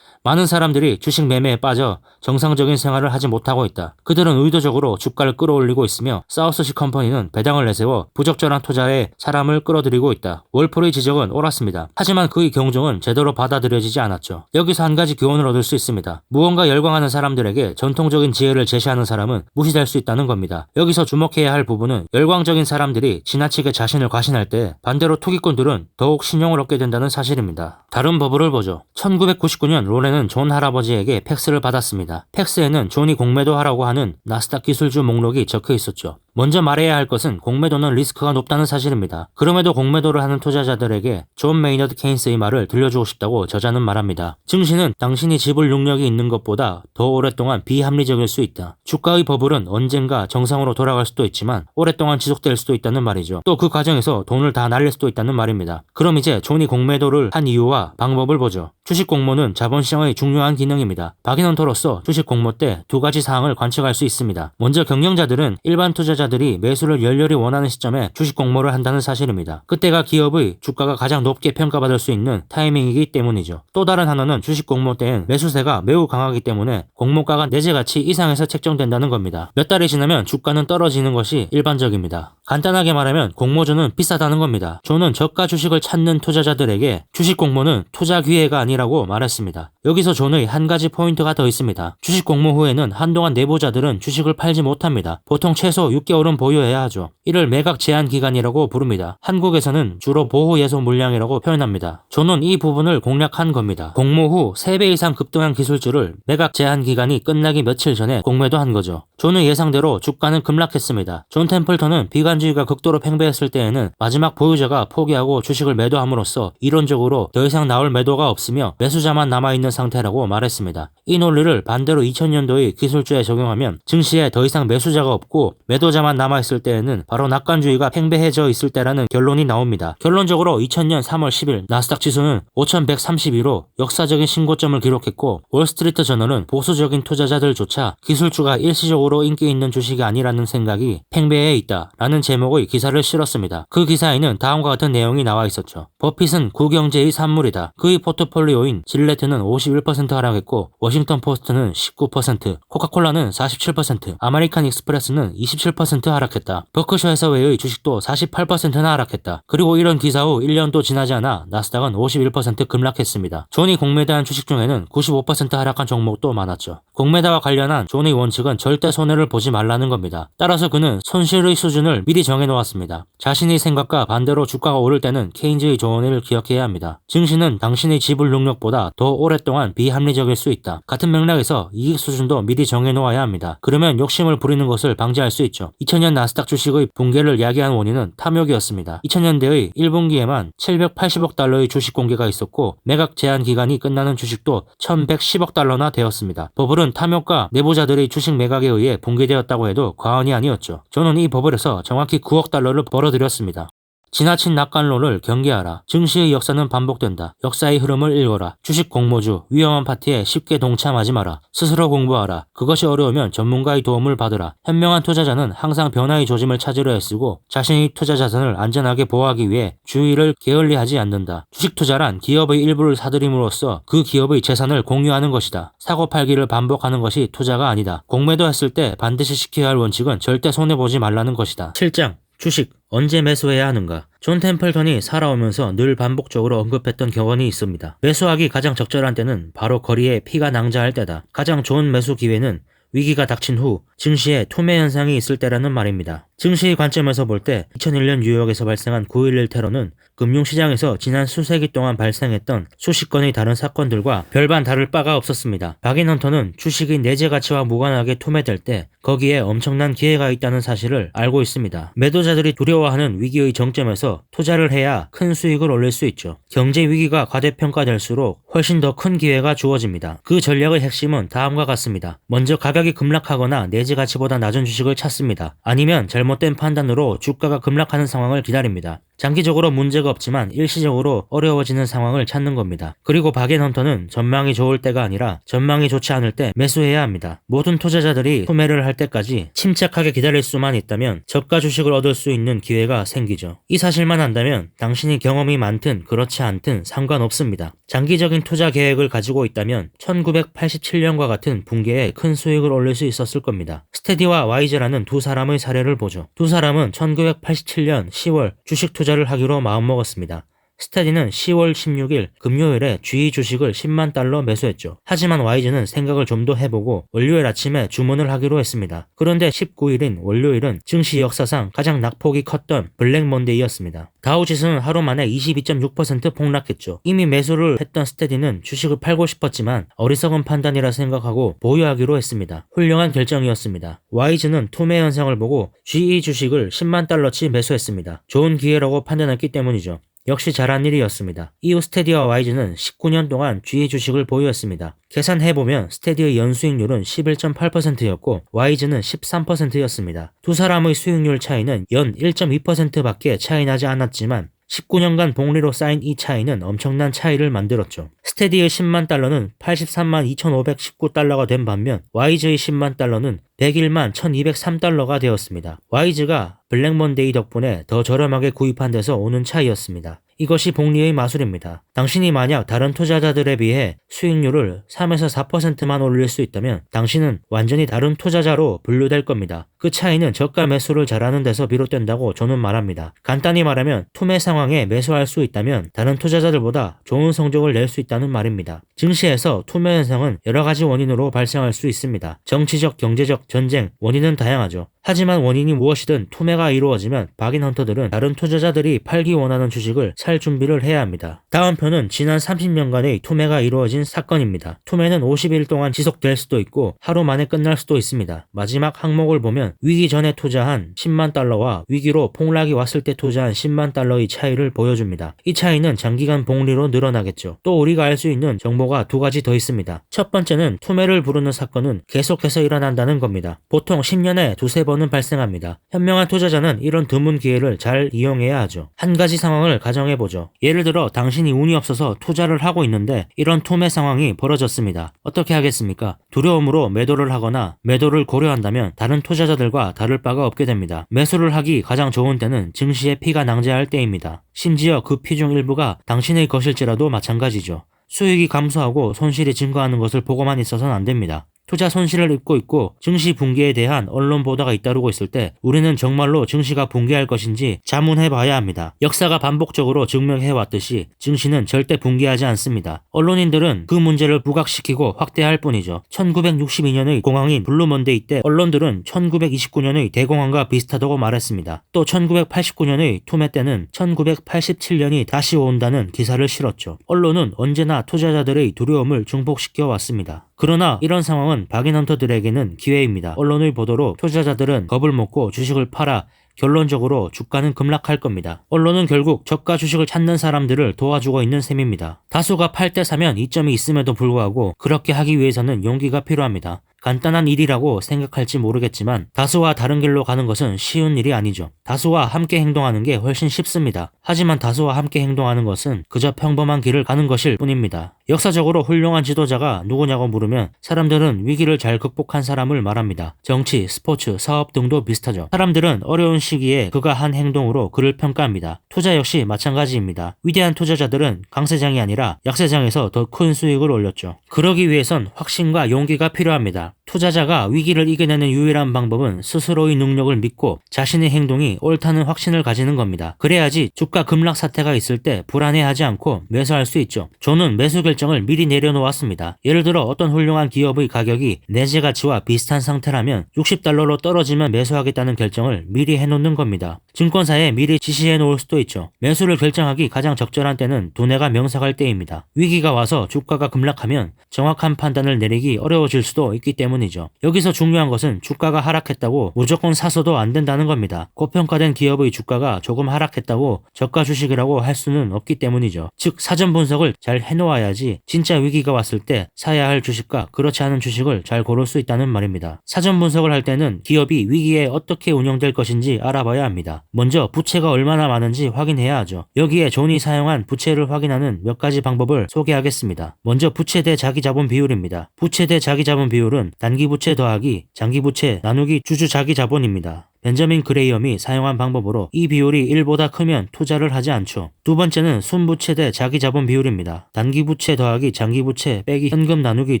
많은 사람들이 주식 매매에 빠져 정상적인 생활을 하지 못하고 있다. 그들은 의도적으로 주가를 끌어올리고 있으며 사우스시 컴퍼니는 배당을 내세워 부적절한 투자에 사람을 끌어들이고 있다. 월폴의 지적은 옳았습니다. 하지만 그의 경종은 제대로 받아들여지지 않았죠. 여기서 한 가지 교훈을 얻을 수 있습니다. 무언가 열광하는 사람들에게 전통적인 지혜를 제시하는 사람은 무시될 수 있다는 겁니다. 여기서 주목해야 할 부분은 열광적인 사람들이 지나치게 자신을 과신할 때 반대로 투기꾼들은 더욱 신용을 얻게 된다는 사실입니다. 다른 버블을 보죠. 1999년 로렌은 존 할아버지에게 팩스를 받았습니다. 팩스에는 존이 공매도하라고 하는 나스닥 기술주 목록이 적혀 있었죠. 먼저 말해야 할 것은 공매도는 리스크가 높다는 사실입니다. 그럼에도 공매도를 하는 투자자들에게 존 메이너드 케인스의 말을 들려주고 싶다고 저자는 말합니다. 증시는 당신이 지불 능력이 있는 것보다 더 오랫동안 비합리적일 수 있다. 주가의 버블은 언젠가 정상으로 돌아갈 수도 있지만 오랫동안 지속될 수도 있다는 말이죠. 또 그 과정에서 돈을 다 날릴 수도 있다는 말입니다. 그럼 이제 존이 공매도를 한 이유와 방법을 보죠. 주식 공모는 자본시장의 중요한 기능입니다. 박인헌터로서 주식 공모 때 두 가지 사항을 관측할 수 있습니다. 먼저 경영자들은 일반 투자자 투자자들이 매수를 열렬히 원하는 시점에 주식 공모를 한다는 사실입니다. 그때가 기업의 주가가 가장 높게 평가받을 수 있는 타이밍이기 때문이죠. 또 다른 하나는 주식 공모 때엔 매수세가 매우 강하기 때문에 공모가가 내재가치 이상에서 책정된다는 겁니다. 몇 달이 지나면 주가는 떨어지는 것이 일반적입니다. 간단하게 말하면 공모주는 비싸다는 겁니다. 존은 저가 주식을 찾는 투자자들에게 주식 공모는 투자 기회가 아니라고 말했습니다. 여기서 존의 한 가지 포인트가 더 있습니다. 주식 공모 후에는 한동안 내부자들은 주식을 팔지 못합니다. 보통 최소 6개월은 보유해야 하죠. 이를 매각 제한 기간이라고 부릅니다. 한국에서는 주로 보호 예소 물량이라고 표현합니다. 존은 이 부분을 공략한 겁니다. 공모 후 3배 이상 급등한 기술주를 매각 제한 기간이 끝나기 며칠 전에 공매도 한 거죠. 존의 예상대로 주가는 급락했습니다. 존 템플턴은 비관주의가 극도로 팽배했을 때에는 마지막 보유자가 포기하고 주식을 매도함으로써 이론적으로 더 이상 나올 매도가 없으며 매수자만 남아있는 상태라고 말했습니다. 이 논리를 반대로 2000년도의 기술주에 적용하면 증시에 더 이상 매수자가 없고 매도자만 남아있을 때에는 바로 낙관주의가 팽배해져 있을 때라는 결론이 나옵니다. 결론적으로 2000년 3월 10일 나스닥 지수는 5132로 역사적인 신고점을 기록했고 월스트리트 저널은 보수적인 투자자들조차 기술주가 일시적으로 인기 있는 주식이 아니라는 생각이 팽배해 있다 라는 제목의 기사를 실었습니다. 그 기사에는 다음과 같은 내용이 나와 있었죠. 버핏은 구경제의 산물이다. 그의 포트폴리오인 질레트는 51% 하락했고 워싱턴 포스트는 19%, 코카콜라는 47%, 아메리칸 익스프레스는 27% 하락했다. 버크셔 해서웨이의 주식도 48%나 하락했다. 그리고 이런 기사 후 1년도 지나지 않아 나스닥은 51% 급락했습니다. 존이 공매도한 주식 중에는 95% 하락한 종목도 많았죠. 공매도와 관련한 존의 원칙은 절대 손해를 보지 말라는 겁니다. 따라서 그는 손실의 수준을 미리 정해놓았습니다. 자신의 생각과 반대로 주가가 오를 때는 케인즈의 조언을 기억해야 합니다. 증시는 당신의 지불 능력보다 더 오랫동안 비합리적일 수 있다. 같은 맥락에서 이익 수준도 미리 정해놓아야 합니다. 그러면 욕심을 부리는 것을 방지할 수 있죠. 2000년 나스닥 주식의 붕괴를 야기한 원인은 탐욕이었습니다. 2000년대의 1분기에만 780억 달러의 주식 공개가 있었고 매각 제한 기간이 끝나는 주식도 1110억 달러나 되었습니다. 버블은 탐욕과 내부자들의 주식 매각에 의해 붕괴되었다고 해도 과언이 아니었죠. 저는 이 버블에서 정확히 9억 달러를 벌어들였습니다. 지나친 낙관론을 경계하라. 증시의 역사는 반복된다. 역사의 흐름을 읽어라. 주식 공모주, 위험한 파티에 쉽게 동참하지 마라. 스스로 공부하라. 그것이 어려우면 전문가의 도움을 받으라. 현명한 투자자는 항상 변화의 조짐을 찾으려 애쓰고 자신의 투자 자산을 안전하게 보호하기 위해 주의를 게을리하지 않는다. 주식 투자란 기업의 일부를 사들임으로써 그 기업의 재산을 공유하는 것이다. 사고 팔기를 반복하는 것이 투자가 아니다. 공매도했을 때 반드시 지켜야 할 원칙은 절대 손해보지 말라는 것이다. 7장 주식 언제 매수해야 하는가? 존 템플턴이 살아오면서 늘 반복적으로 언급했던 격언이 있습니다. 매수하기 가장 적절한 때는 바로 거리에 피가 낭자할 때다. 가장 좋은 매수 기회는 위기가 닥친 후 증시에 투매 현상이 있을 때라는 말입니다. 증시의 관점에서 볼 때 2001년 뉴욕에서 발생한 9.11 테러는 금융시장에서 지난 수세기 동안 발생했던 수십 건의 다른 사건들과 별반 다를 바가 없었습니다. 박인헌터는 주식의 내재 가치와 무관하게 투매될 때 거기에 엄청난 기회가 있다는 사실을 알고 있습니다. 매도자들이 두려워하는 위기의 정점에서 투자를 해야 큰 수익을 올릴 수 있죠. 경제 위기가 과대평가될수록 훨씬 더 큰 기회가 주어집니다. 그 전략의 핵심은 다음과 같습니다. 먼저 가격이 급락하거나 내재 가치보다 낮은 주식을 찾습니다. 아니면 잘못된 판단으로 주가가 급락하는 상황을 기다립니다. 장기적으로 문제가 없지만 일시적으로 어려워지는 상황을 찾는 겁니다. 그리고 박앤헌터는 전망이 좋을 때가 아니라 전망이 좋지 않을 때 매수해야 합니다. 모든 투자자들이 투매를 할 때까지 침착하게 기다릴 수만 있다면 저가 주식을 얻을 수 있는 기회가 생기죠. 이 사실만 안다면 당신이 경험이 많든 그렇지 않든 상관없습니다. 장기적인 투자 계획을 가지고 있다면 1987년과 같은 붕괴에 큰 수익을 올릴 수 있었을 겁니다. 스테디와 와이즈라는 두 사람의 사례를 보죠. 두 사람은 1987년 10월 주식 투자를 하기로 마음먹었습니다. 스테디는 10월 16일 금요일에 GE 주식을 10만 달러 매수했죠. 하지만 와이즈는 생각을 좀 더 해보고 월요일 아침에 주문을 하기로 했습니다. 그런데 19일인 월요일은 증시 역사상 가장 낙폭이 컸던 블랙 먼데이였습니다. 다우 지수는 하루 만에 22.6% 폭락했죠. 이미 매수를 했던 스테디는 주식을 팔고 싶었지만 어리석은 판단이라 생각하고 보유하기로 했습니다. 훌륭한 결정이었습니다. 와이즈는 투매 현상을 보고 GE 주식을 10만 달러치 매수했습니다. 좋은 기회라고 판단했기 때문이죠. 역시 잘한 일이었습니다. 이후 스테디와 와이즈는 19년 동안 GE 주식을 보유했습니다. 계산해보면 스테디의 연수익률은 11.8%였고 와이즈는 13%였습니다. 두 사람의 수익률 차이는 연 1.2%밖에 차이 나지 않았지만 19년간 복리로 쌓인 이 차이는 엄청난 차이를 만들었죠. 스테디의 10만 달러는 83만 2,519달러가 된 반면 와이즈의 10만 달러는 101만 1,203달러가 되었습니다. 와이즈가 블랙먼데이 덕분에 더 저렴하게 구입한 데서 오는 차이였습니다. 이것이 복리의 마술입니다. 당신이 만약 다른 투자자들에 비해 수익률을 3에서 4%만 올릴 수 있다면 당신은 완전히 다른 투자자로 분류될 겁니다. 그 차이는 저가 매수를 잘하는 데서 비롯된다고 저는 말합니다. 간단히 말하면 투매 상황에 매수할 수 있다면 다른 투자자들보다 좋은 성적을 낼 수 있다는 말입니다. 증시에서 투매 현상은 여러 가지 원인으로 발생할 수 있습니다. 정치적, 경제적, 전쟁, 원인은 다양하죠. 하지만 원인이 무엇이든 투매가 이루어지면 박인헌터들은 다른 투자자들이 팔기 원하는 주식을 살 준비를 해야 합니다. 다음 편은 지난 30년간의 투매가 이루어진 사건입니다. 투매는 50일 동안 지속될 수도 있고 하루 만에 끝날 수도 있습니다. 마지막 항목을 보면 위기 전에 투자한 10만 달러와 위기로 폭락이 왔을 때 투자한 10만 달러의 차이를 보여줍니다. 이 차이는 장기간 복리로 늘어나겠죠. 또 우리가 알 수 있는 정보가 두 가지 더 있습니다. 첫 번째는 투매를 부르는 사건은 계속해서 일어난다는 겁니다. 보통 10년에 두세 번은 발생합니다. 현명한 투자자는 이런 드문 기회를 잘 이용해야 하죠. 한 가지 상황을 가정해보죠. 예를 들어 당신이 운이 없어서 투자를 하고 있는데 이런 투매 상황이 벌어졌습니다. 어떻게 하겠습니까? 두려움으로 매도를 하거나 매도를 고려한다면 다른 투자자들과 다를 바가 없게 됩니다. 매수를 하기 가장 좋은 때는 증시에 피가 낭자할 때입니다. 심지어 그 피 중 일부가 당신의 것일지라도 마찬가지죠. 수익이 감소하고 손실이 증가하는 것을 보고만 있어서는 안 됩니다. 투자 손실을 입고 있고 증시 붕괴에 대한 언론 보도가 잇따르고 있을 때 우리는 정말로 증시가 붕괴할 것인지 자문해 봐야 합니다. 역사가 반복적으로 증명해왔듯이 증시는 절대 붕괴하지 않습니다. 언론인들은 그 문제를 부각시키고 확대할 뿐이죠. 1962년의 공황인 블루먼데이 때 언론들은 1929년의 대공황과 비슷하다고 말했습니다. 또 1989년의 투매 때는 1987년이 다시 온다는 기사를 실었죠. 언론은 언제나 투자자들의 두려움을 증폭시켜 왔습니다. 그러나 이런 상황은 박인헌터들에게는 기회입니다. 언론의 보도로 투자자들은 겁을 먹고 주식을 팔아 결론적으로 주가는 급락할 겁니다. 언론은 결국 저가 주식을 찾는 사람들을 도와주고 있는 셈입니다. 다수가 팔 때 사면 이점이 있음에도 불구하고 그렇게 하기 위해서는 용기가 필요합니다. 간단한 일이라고 생각할지 모르겠지만 다수와 다른 길로 가는 것은 쉬운 일이 아니죠. 다수와 함께 행동하는 게 훨씬 쉽습니다. 하지만 다수와 함께 행동하는 것은 그저 평범한 길을 가는 것일 뿐입니다. 역사적으로 훌륭한 지도자가 누구냐고 물으면 사람들은 위기를 잘 극복한 사람을 말합니다. 정치, 스포츠, 사업 등도 비슷하죠. 사람들은 어려운 시기에 그가 한 행동으로 그를 평가합니다. 투자 역시 마찬가지입니다. 위대한 투자자들은 강세장이 아니라 약세장에서 더 큰 수익을 올렸죠. 그러기 위해선 확신과 용기가 필요합니다. 투자자가 위기를 이겨내는 유일한 방법은 스스로의 능력을 믿고 자신의 행동이 옳다는 확신을 가지는 겁니다. 그래야지 주가 급락 사태가 있을 때 불안해하지 않고 매수할 수 있죠. 저는 매수 결정을 미리 내려놓았습니다. 예를 들어 어떤 훌륭한 기업의 가격이 내재 가치와 비슷한 상태라면 60달러로 떨어지면 매수하겠다는 결정을 미리 해놓는 겁니다. 증권사에 미리 지시해 놓을 수도 있죠. 매수를 결정하기 가장 적절한 때는 두뇌가 명상할 때입니다. 위기가 와서 주가가 급락하면 정확한 판단을 내리기 어려워질 수도 있기 때문이죠. 여기서 중요한 것은 주가가 하락했다고 무조건 사서도 안 된다는 겁니다. 고평가된 기업의 주가가 조금 하락했다고 저가 주식이라고 할 수는 없기 때문이죠. 즉 사전 분석을 잘 해놓아야지 진짜 위기가 왔을 때 사야 할 주식과 그렇지 않은 주식을 잘 고를 수 있다는 말입니다. 사전 분석을 할 때는 기업이 위기에 어떻게 운영될 것인지 알아봐야 합니다. 먼저 부채가 얼마나 많은지 확인해야 하죠. 여기에 존이 사용한 부채를 확인하는 몇 가지 방법을 소개하겠습니다. 먼저 부채 대 자기 자본 비율입니다. 부채 대 자기 자본 비율은 단기 부채 더하기 장기 부채 나누기 주주 자기 자본입니다. 벤저민 그레이엄이 사용한 방법으로 이 비율이 1보다 크면 투자를 하지 않죠. 두 번째는 순부채 대 자기 자본 비율입니다. 단기 부채 더하기 장기 부채 빼기 현금 나누기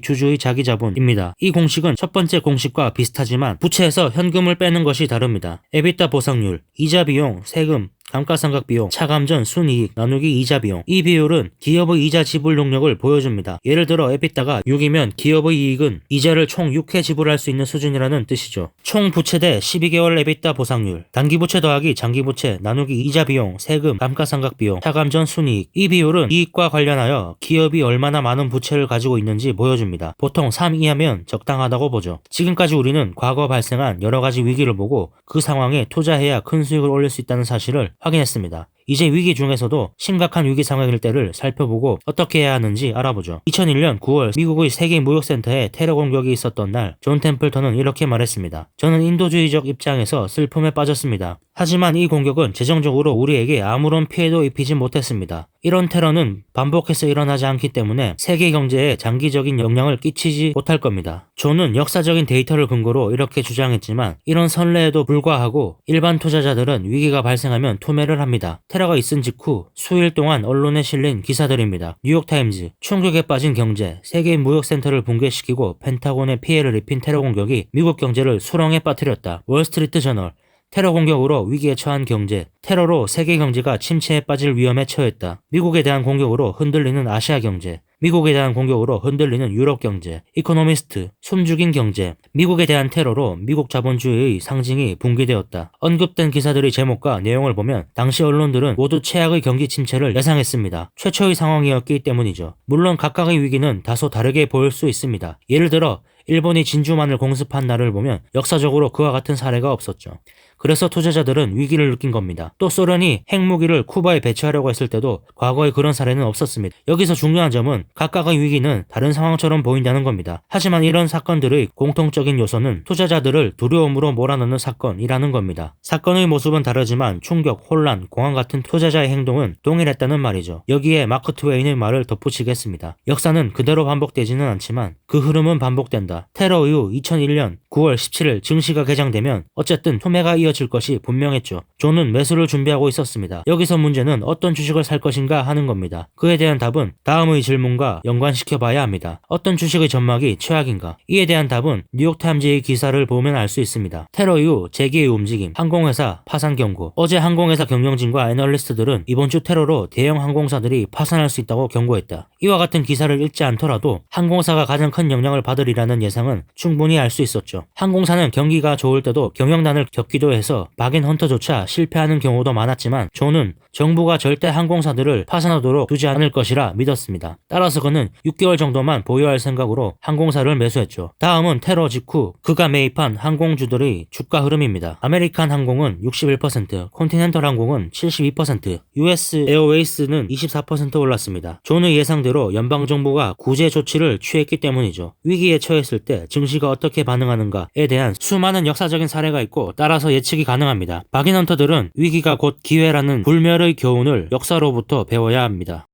주주의 자기 자본입니다. 이 공식은 첫 번째 공식과 비슷하지만 부채에서 현금을 빼는 것이 다릅니다. 에비타 보상률, 이자 비용, 세금, 감가상각 비용, 차감전 순이익 나누기 이자 비용. 이 비율은 기업의 이자 지불 능력을 보여줍니다. 예를 들어 에비타가 6이면 기업의 이익은 이자를 총 6회 지불할 수 있는 수준이라는 뜻이죠. 총 부채 대 12개월 에비타 보상률, 단기 부채 더하기 장기 부채 나누기 이자 비용, 세금, 감가상각 비용, 차감전 순이익. 이 비율은 이익과 관련하여 기업이 얼마나 많은 부채를 가지고 있는지 보여줍니다. 보통 3 이하면 적당하다고 보죠. 지금까지 우리는 과거 발생한 여러 가지 위기를 보고 그 상황에 투자해야 큰 수익을 올릴 수 있다는 사실을 확인했습니다. 이제 위기 중에서도 심각한 위기 상황일 때를 살펴보고 어떻게 해야 하는지 알아보죠. 2001년 9월 미국의 세계 무역센터에 테러 공격이 있었던 날 존 템플턴은 이렇게 말했습니다. 저는 인도주의적 입장에서 슬픔에 빠졌습니다. 하지만 이 공격은 재정적으로 우리에게 아무런 피해도 입히지 못했습니다. 이런 테러는 반복해서 일어나지 않기 때문에 세계 경제에 장기적인 영향을 끼치지 못할 겁니다. 존은 역사적인 데이터를 근거로 이렇게 주장했지만 이런 선례에도 불구하고 일반 투자자들은 위기가 발생하면 투매를 합니다. 테러가 있은 직후 수일 동안 언론에 실린 기사들입니다. 뉴욕타임즈, 충격에 빠진 경제, 세계 무역센터를 붕괴시키고 펜타곤에 피해를 입힌 테러 공격이 미국 경제를 수렁에 빠뜨렸다. 월스트리트 저널, 테러 공격으로 위기에 처한 경제, 테러로 세계 경제가 침체에 빠질 위험에 처했다. 미국에 대한 공격으로 흔들리는 아시아 경제, 미국에 대한 공격으로 흔들리는 유럽 경제, 이코노미스트, 숨죽인 경제, 미국에 대한 테러로 미국 자본주의의 상징이 붕괴되었다. 언급된 기사들의 제목과 내용을 보면 당시 언론들은 모두 최악의 경기 침체를 예상했습니다. 최초의 상황이었기 때문이죠. 물론 각각의 위기는 다소 다르게 보일 수 있습니다. 예를 들어 일본이 진주만을 공습한 날을 보면 역사적으로 그와 같은 사례가 없었죠. 그래서 투자자들은 위기를 느낀 겁니다. 또 소련이 핵무기를 쿠바에 배치하려고 했을 때도 과거에 그런 사례는 없었습니다. 여기서 중요한 점은 각각의 위기는 다른 상황처럼 보인다는 겁니다. 하지만 이런 사건들의 공통적인 요소는 투자자들을 두려움으로 몰아넣는 사건이라는 겁니다. 사건의 모습은 다르지만 충격, 혼란, 공황 같은 투자자의 행동은 동일했다는 말이죠. 여기에 마크 트웨인의 말을 덧붙이겠습니다. 역사는 그대로 반복되지는 않지만 그 흐름은 반복된다. 테러 이후 2001년 9월 17일 증시가 개장되면 어쨌든 투매가 이어질 것이 분명했죠. 존은 매수를 준비하고 있었습니다. 여기서 문제는 어떤 주식을 살 것인가 하는 겁니다. 그에 대한 답은 다음의 질문과 연관시켜봐야 합니다. 어떤 주식의 전망이 최악인가? 이에 대한 답은 뉴욕타임즈의 기사를 보면 알 수 있습니다. 테러 이후 재기의 움직임, 항공회사 파산 경고. 어제 항공회사 경영진과 애널리스트들은 이번 주 테러로 대형 항공사들이 파산할 수 있다고 경고했다. 이와 같은 기사를 읽지 않더라도 항공사가 가장 큰 영향을 받으리라는 예상은 충분히 알 수 있었죠. 항공사는 경기가 좋을 때도 경영난을 겪기도 해서 박인 헌터조차 실패하는 경우도 많았지만 존은 정부가 절대 항공사들을 파산하도록 두지 않을 것이라 믿었습니다. 따라서 그는 6개월 정도만 보유할 생각으로 항공사를 매수했죠. 다음은 테러 직후 그가 매입한 항공주들의 주가 흐름입니다. 아메리칸 항공은 61%, 콘티넨털 항공은 72%, US 에어웨이스는 24% 올랐습니다. 존의 예상대로 연방정부가 구제 조치를 취했기 때문이죠. 위기에 처했을 때 증시가 어떻게 반응하는가에 대한 수많은 역사적인 사례가 있고 따라서 예측이 가능합니다. 박인헌터들은 위기가 곧 기회라는 불멸의 교훈을 역사로부터 배워야 합니다.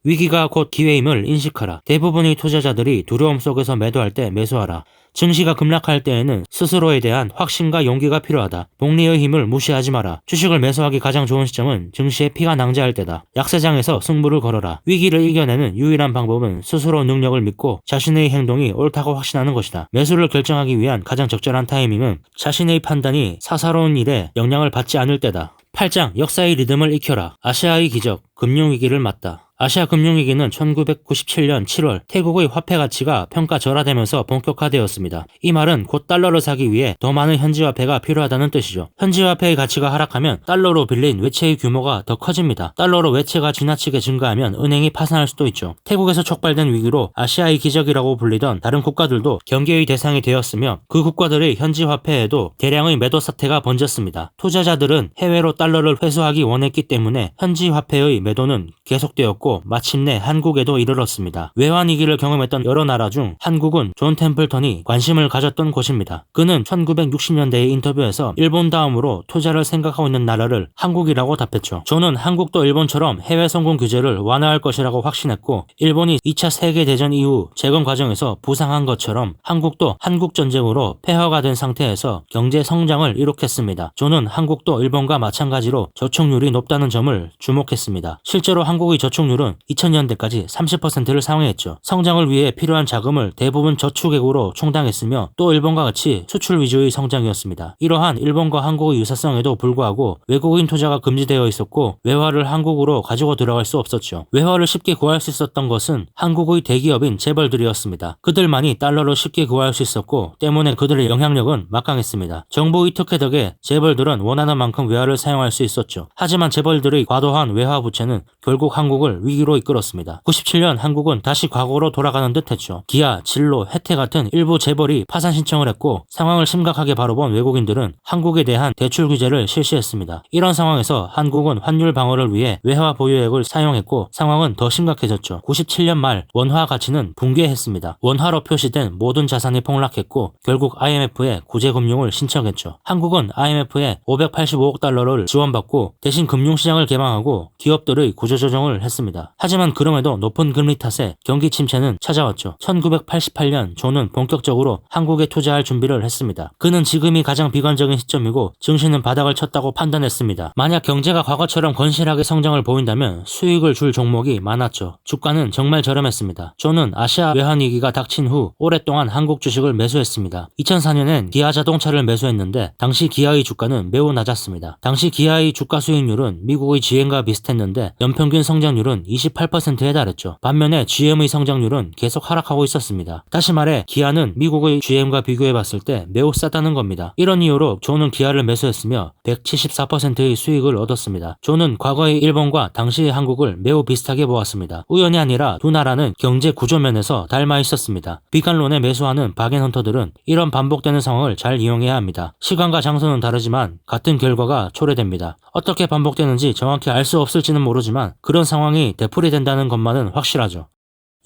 위기가 곧 기회임을 인식하라. 대부분의 투자자들이 두려움 속에서 매도할 때 매수하라. 증시가 급락할 때에는 스스로에 대한 확신과 용기가 필요하다. 복리의 힘을 무시하지 마라. 주식을 매수하기 가장 좋은 시점은 증시에 피가 낭자할 때다. 약세장에서 승부를 걸어라. 위기를 이겨내는 유일한 방법은 스스로 능력을 믿고 자신의 행동이 옳다고 확신하는 것이다. 매수를 결정하기 위한 가장 적절한 타이밍은 자신의 판단이 사사로운 일에 영향을 받지 않을 때다. 8장 역사의 리듬을 익혀라. 아시아의 기적, 금융위기를 맞다. 아시아 금융위기는 1997년 7월 태국의 화폐 가치가 평가절하되면서 본격화되었습니다. 이 말은 곧 달러를 사기 위해 더 많은 현지화폐가 필요하다는 뜻이죠. 현지화폐의 가치가 하락하면 달러로 빌린 외채의 규모가 더 커집니다. 달러로 외채가 지나치게 증가하면 은행이 파산할 수도 있죠. 태국에서 촉발된 위기로 아시아의 기적이라고 불리던 다른 국가들도 경계의 대상이 되었으며 그 국가들의 현지화폐에도 대량의 매도 사태가 번졌습니다. 투자자들은 해외로 달러를 회수하기 원했기 때문에 현지화폐의 매도는 계속되었고 마침내 한국에도 이르렀습니다. 외환위기를 경험했던 여러 나라 중 한국은 존 템플턴이 관심을 가졌던 곳입니다. 그는 1960년대의 인터뷰에서 일본 다음으로 투자를 생각하고 있는 나라를 한국이라고 답했죠. 존은 한국도 일본처럼 해외 송금 규제를 완화할 것이라고 확신했고 일본이 2차 세계대전 이후 재건 과정에서 부상한 것처럼 한국도 한국전쟁으로 폐허가 된 상태에서 경제 성장을 이룩했습니다. 존은 한국도 일본과 마찬가지로 저축률이 높다는 점을 주목했습니다. 실제로 한국의 저축률은 2000년대까지 30%를 상회했죠. 성장을 위해 필요한 자금을 대부분 저축액으로 충당했으며 또 일본과 같이 수출 위주의 성장이었습니다. 이러한 일본과 한국의 유사성에도 불구하고 외국인 투자가 금지되어 있었고 외화를 한국으로 가지고 들어갈 수 없었죠. 외화를 쉽게 구할 수 있었던 것은 한국의 대기업인 재벌들이었습니다. 그들만이 달러를 쉽게 구할 수 있었고 때문에 그들의 영향력은 막강했습니다. 정부 위특혜 덕에 재벌들은 원하는 만큼 외화를 사용할 수 있었죠. 하지만 재벌들의 과도한 외화 부채는 결국 한국을 위기로 이끌었습니다. 97년 한국은 다시 과거로 돌아가는 듯했죠. 기아, 진로, 혜태 같은 일부 재벌이 파산 신청을 했고 상황을 심각하게 바라본 외국인들은 한국에 대한 대출 규제를 실시했습니다. 이런 상황에서 한국은 환율 방어를 위해 외화 보유액을 사용했고 상황은 더 심각해졌죠. 97년 말 원화 가치는 붕괴했습니다. 원화로 표시된 모든 자산이 폭락했고 결국 IMF에 구제금융을 신청했죠. 한국은 IMF에 585억 달러를 지원받고 대신 금융시장을 개방하고 기업들의 구조조정을 했습니다. 하지만 그럼에도 높은 금리 탓에 경기 침체는 찾아왔죠. 1988년 존은 본격적으로 한국에 투자할 준비를 했습니다. 그는 지금이 가장 비관적인 시점이고 증시는 바닥을 쳤다고 판단했습니다. 만약 경제가 과거처럼 건실하게 성장을 보인다면 수익을 줄 종목이 많았죠. 주가는 정말 저렴했습니다. 존은 아시아 외환위기가 닥친 후 오랫동안 한국 주식을 매수했습니다. 2004년엔 기아 자동차를 매수했는데 당시 기아의 주가는 매우 낮았습니다. 당시 기아의 주가 수익률은 미국의 GM과 비슷했는데 연평균 성장률은 28%에 달했죠. 반면에 GM의 성장률은 계속 하락하고 있었습니다. 다시 말해 기아는 미국의 GM과 비교해봤을 때 매우 싸다는 겁니다. 이런 이유로 존은 기아를 매수했으며 174%의 수익을 얻었습니다. 존은 과거의 일본과 당시의 한국을 매우 비슷하게 보았습니다. 우연이 아니라 두 나라는 경제 구조면에서 닮아 있었습니다. 비관론에 매수하는 박앤헌터들은 이런 반복되는 상황을 잘 이용해야 합니다. 시간과 장소는 다르지만 같은 결과가 초래됩니다. 어떻게 반복되는지 정확히 알 수 없을지는 모르지만 그런 상황이 되풀이된다는 것만은 확실하죠.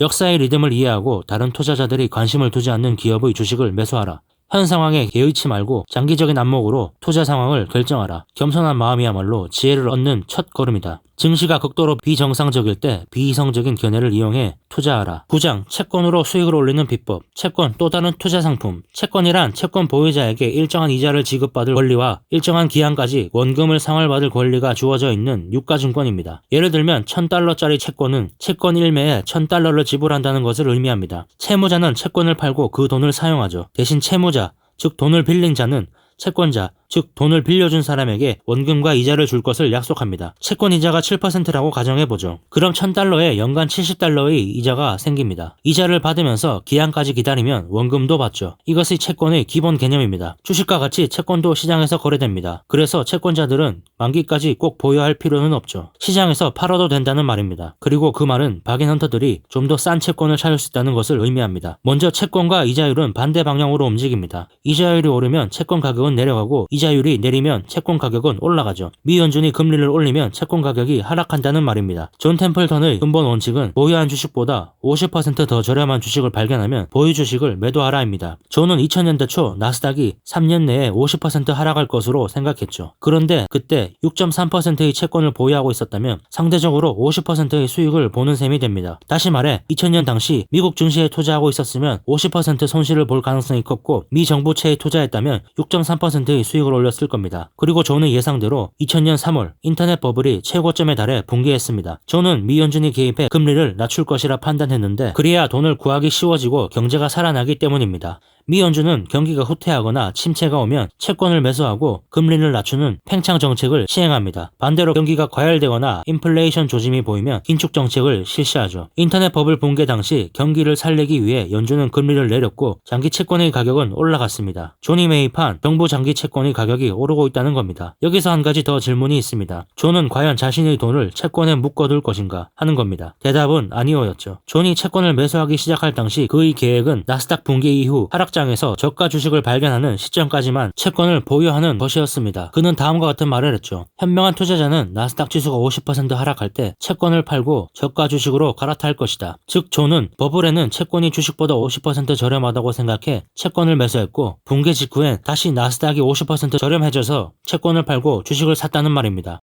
역사의 리듬을 이해하고 다른 투자자들이 관심을 두지 않는 기업의 주식을 매수하라. 현 상황에 개의치 말고 장기적인 안목으로 투자 상황을 결정하라. 겸손한 마음이야말로 지혜를 얻는 첫 걸음이다. 증시가 극도로 비정상적일 때 비이성적인 견해를 이용해 투자하라. 9장 채권으로 수익을 올리는 비법. 채권 또 다른 투자 상품. 채권이란 채권 보유자에게 일정한 이자를 지급받을 권리와 일정한 기한까지 원금을 상환받을 권리가 주어져 있는 유가증권입니다. 예를 들면 $1000짜리 채권은 채권 1매에 $1000를 지불한다는 것을 의미합니다. 채무자는 채권을 팔고 그 돈을 사용하죠. 대신 채무자, 즉 돈을 빌린 자는 채권자, 즉 돈을 빌려준 사람에게 원금과 이자를 줄 것을 약속합니다. 채권 이자가 7%라고 가정해보죠. 그럼 $1000에 연간 $70의 이자가 생깁니다. 이자를 받으면서 기한까지 기다리면 원금도 받죠. 이것이 채권의 기본 개념입니다. 주식과 같이 채권도 시장에서 거래됩니다. 그래서 채권자들은 만기까지 꼭 보유할 필요는 없죠. 시장에서 팔아도 된다는 말입니다. 그리고 그 말은 박앤헌터들이 좀 더 싼 채권을 찾을 수 있다는 것을 의미합니다. 먼저 채권과 이자율은 반대 방향으로 움직입니다. 이자율이 오르면 채권 가격은 내려가고 이자율이 내리면 채권 가격은 올라가죠. 미 연준이 금리를 올리면 채권 가격이 하락한다는 말입니다. 존 템플턴의 근본 원칙은 보유한 주식보다 50% 더 저렴한 주식을 발견하면 보유 주식을 매도하라입니다. 존은 2000년대 초 나스닥이 3년 내에 50% 하락할 것으로 생각했죠. 그런데 그때 6.3%의 채권을 보유하고 있었다면 상대적으로 50%의 수익을 보는 셈이 됩니다. 다시 말해 2000년 당시 미국 증시에 투자하고 있었으면 50% 손실을 볼 가능성이 컸고 미 정부채에 투자했다면 6.3%의 수익을 올렸을 겁니다. 그리고 존의 예상대로 2000년 3월 인터넷 버블이 최고점에 달해 붕괴했습니다. 존은 미 연준이 개입해 금리를 낮출 것이라 판단했는데 그래야 돈을 구하기 쉬워지고 경제가 살아나기 때문입니다. 미 연준은 경기가 후퇴하거나 침체가 오면 채권을 매수하고 금리를 낮추는 팽창 정책을 시행합니다. 반대로 경기가 과열되거나 인플레이션 조짐이 보이면 긴축 정책을 실시하죠. 인터넷 버블 붕괴 당시 경기를 살리기 위해 연준은 금리를 내렸고 장기 채권의 가격은 올라갔습니다. 존이 매입한 정부 장기 채권의 가격이 오르고 있다는 겁니다. 여기서 한 가지 더 질문이 있습니다. 존은 과연 자신의 돈을 채권에 묶어둘 것인가 하는 겁니다. 대답은 아니오였죠. 존이 채권을 매수하기 시작할 당시 그의 계획은 나스닥 붕괴 이후 하락장에서 저가 주식을 발견하는 시점까지만 채권을 보유하는 것이었습니다. 그는 다음과 같은 말을 했죠. 현명한 투자자는 나스닥 지수가 50% 하락할 때 채권을 팔고 저가 주식으로 갈아탈 것이다. 즉 존은 버블에는 채권이 주식보다 50% 저렴하다고 생각해 채권을 매수했고 붕괴 직후엔 다시 나스닥이 50% 저렴해져서 채권을 팔고 주식을 샀다는 말입니다.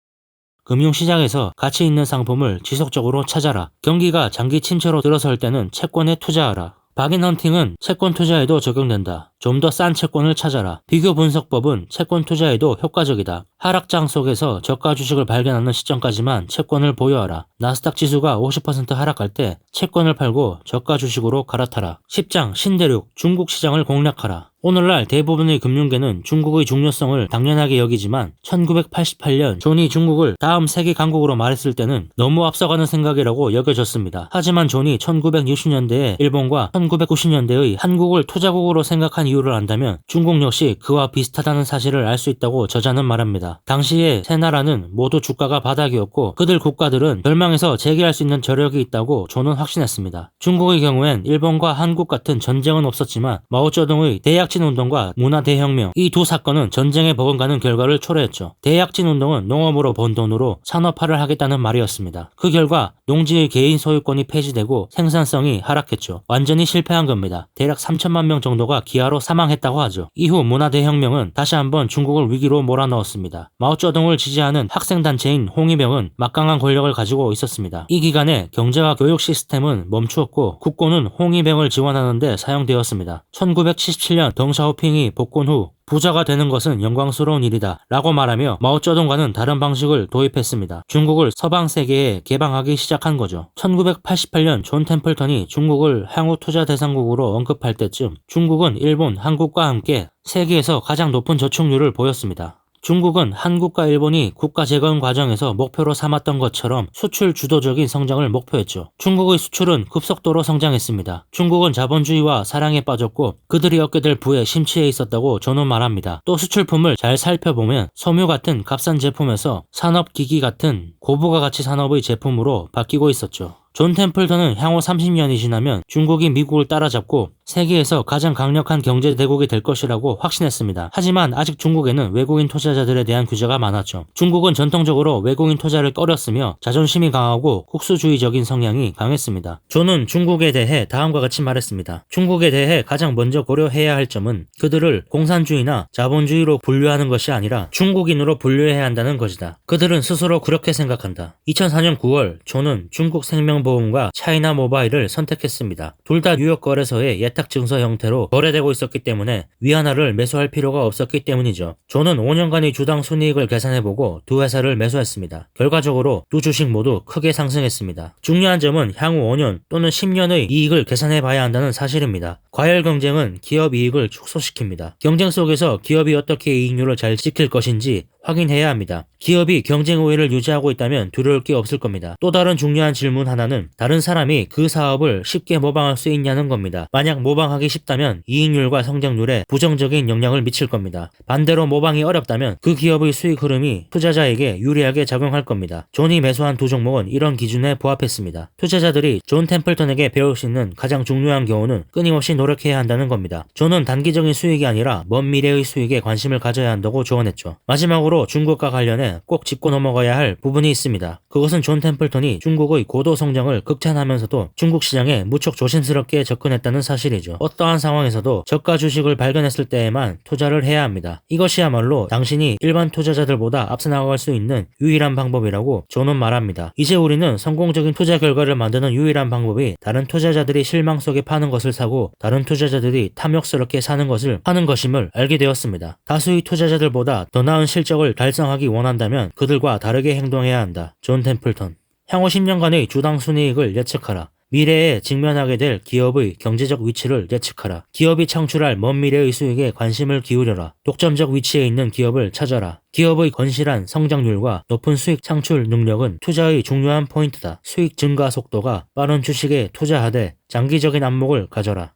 금융시장에서 가치 있는 상품을 지속적으로 찾아라. 경기가 장기 침체로 들어설 때는 채권에 투자하라. 박앤헌팅은 채권 투자에도 적용된다. 좀 더 싼 채권을 찾아라. 비교 분석법은 채권 투자에도 효과적이다. 하락장 속에서 저가 주식을 발견하는 시점까지만 채권을 보유하라. 나스닥 지수가 50% 하락할 때 채권을 팔고 저가 주식으로 갈아타라. 10장 신대륙 중국 시장을 공략하라. 오늘날 대부분의 금융계는 중국의 중요성을 당연하게 여기지만 1988년 존이 중국을 다음 세계 강국으로 말했을 때는 너무 앞서가는 생각이라고 여겨졌습니다. 하지만 존이 1960년대에 일본과 1990년대의 한국을 투자국으로 생각한 이후 이유를 안다면 중국 역시 그와 비슷하다는 사실을 알 수 있다고 저자는 말합니다. 당시에 세 나라는 모두 주가가 바닥이었고 그들 국가들은 멸망해서 재기할 수 있는 저력이 있다고 존은 확신했습니다. 중국의 경우엔 일본과 한국 같은 전쟁은 없었지만 마오쩌둥의 대약진 운동과 문화 대혁명 이 두 사건은 전쟁에 버금가는 결과를 초래했죠. 대약진 운동은 농업으로 번 돈으로 산업화를 하겠다는 말이었습니다. 그 결과 농지의 개인 소유권이 폐지되고 생산성이 하락했죠. 완전히 실패한 겁니다. 대략 3천만 명 정도가 기아로 사망했다고 하죠. 이후 문화 대혁명은 다시 한번 중국을 위기로 몰아넣었습니다. 마오쩌둥을 지지하는 학생단체인 홍위병은 막강한 권력을 가지고 있었습니다. 이 기간에 경제와 교육 시스템은 멈추었고 국고는 홍위병을 지원하는 데 사용되었습니다. 1977년 덩샤오핑이 복권 후 부자가 되는 것은 영광스러운 일이다 라고 말하며 마오쩌둥과는 다른 방식을 도입했습니다. 중국을 서방 세계에 개방하기 시작한 거죠. 1988년 존 템플턴이 중국을 향후 투자 대상국으로 언급할 때쯤 중국은 일본, 한국과 함께 세계에서 가장 높은 저축률을 보였습니다. 중국은 한국과 일본이 국가 재건 과정에서 목표로 삼았던 것처럼 수출 주도적인 성장을 목표했죠. 중국의 수출은 급속도로 성장했습니다. 중국은 자본주의와 사랑에 빠졌고 그들이 얻게 될 부에 심취해 있었다고 저는 말합니다. 또 수출품을 잘 살펴보면 섬유 같은 값싼 제품에서 산업기기 같은 고부가 가치 산업의 제품으로 바뀌고 있었죠. 존 템플턴은 향후 30년이 지나면 중국이 미국을 따라잡고 세계에서 가장 강력한 경제 대국이 될 것이라고 확신했습니다. 하지만 아직 중국에는 외국인 투자자들에 대한 규제가 많았죠. 중국은 전통적으로 외국인 투자를 꺼렸으며 자존심이 강하고 국수주의적인 성향이 강했습니다. 존은 중국에 대해 다음과 같이 말했습니다. 중국에 대해 가장 먼저 고려해야 할 점은 그들을 공산주의나 자본주의로 분류하는 것이 아니라 중국인으로 분류해야 한다는 것이다. 그들은 스스로 그렇게 생각한다. 2004년 9월 존은 중국 생명보험과 차이나 모바일을 선택했습니다. 둘 다 뉴욕 거래소의 예탁 증서 형태로 거래되고 있었기 때문에 위하나를 매수할 필요가 없었기 때문이죠. 존은 5년간의 주당 순이익을 계산해보고 두 회사를 매수했습니다. 결과적으로 두 주식 모두 크게 상승했습니다. 중요한 점은 향후 5년 또는 10년의 이익을 계산해봐야 한다는 사실입니다. 과열 경쟁은 기업 이익을 축소시킵니다. 경쟁 속에서 기업이 어떻게 이익률을 잘 지킬 것인지 확인해야 합니다. 기업이 경쟁 우위를 유지하고 있다면 두려울 게 없을 겁니다. 또 다른 중요한 질문 하나는 다른 사람이 그 사업을 쉽게 모방할 수 있냐는 겁니다. 만약 모방하기 쉽다면 이익률과 성장률에 부정적인 영향을 미칠 겁니다. 반대로 모방이 어렵다면 그 기업의 수익 흐름이 투자자에게 유리하게 작용할 겁니다. 존이 매수한 두 종목은 이런 기준에 부합했습니다. 투자자들이 존 템플턴에게 배울 수 있는 가장 중요한 교훈은 끊임없이 노력해야 한다는 겁니다. 존은 단기적인 수익이 아니라 먼 미래의 수익에 관심을 가져야 한다고 조언했죠. 마지막으로 중국과 관련해 꼭 짚고 넘어가야 할 부분이 있습니다. 그것은 존 템플턴이 중국의 고도 성장을 극찬하면서도 중국 시장에 무척 조심스럽게 접근했다는 사실이죠. 어떠한 상황에서도 저가 주식을 발견했을 때에만 투자를 해야 합니다. 이것이야말로 당신이 일반 투자자들보다 앞서 나갈 수 있는 유일한 방법이라고 존은 말합니다. 이제 우리는 성공적인 투자 결과를 만드는 유일한 방법이 다른 투자자들이 실망 속에 파는 것을 사고 다른 투자자들이 탐욕스럽게 사는 것을 파는 것임을 알게 되었습니다. 다수의 투자자들보다 더 나은 실적을 달성하기 원한다면 그들과 다르게 행동해야 한다. 존 템플턴. 향후 10년간의 주당 순이익을 예측하라. 미래에 직면하게 될 기업의 경제적 위치를 예측하라. 기업이 창출할 먼 미래의 수익에 관심을 기울여라. 독점적 위치에 있는 기업을 찾아라. 기업의 건실한 성장률과 높은 수익 창출 능력은 투자의 중요한 포인트다. 수익 증가 속도가 빠른 주식에 투자하되 장기적인 안목을 가져라.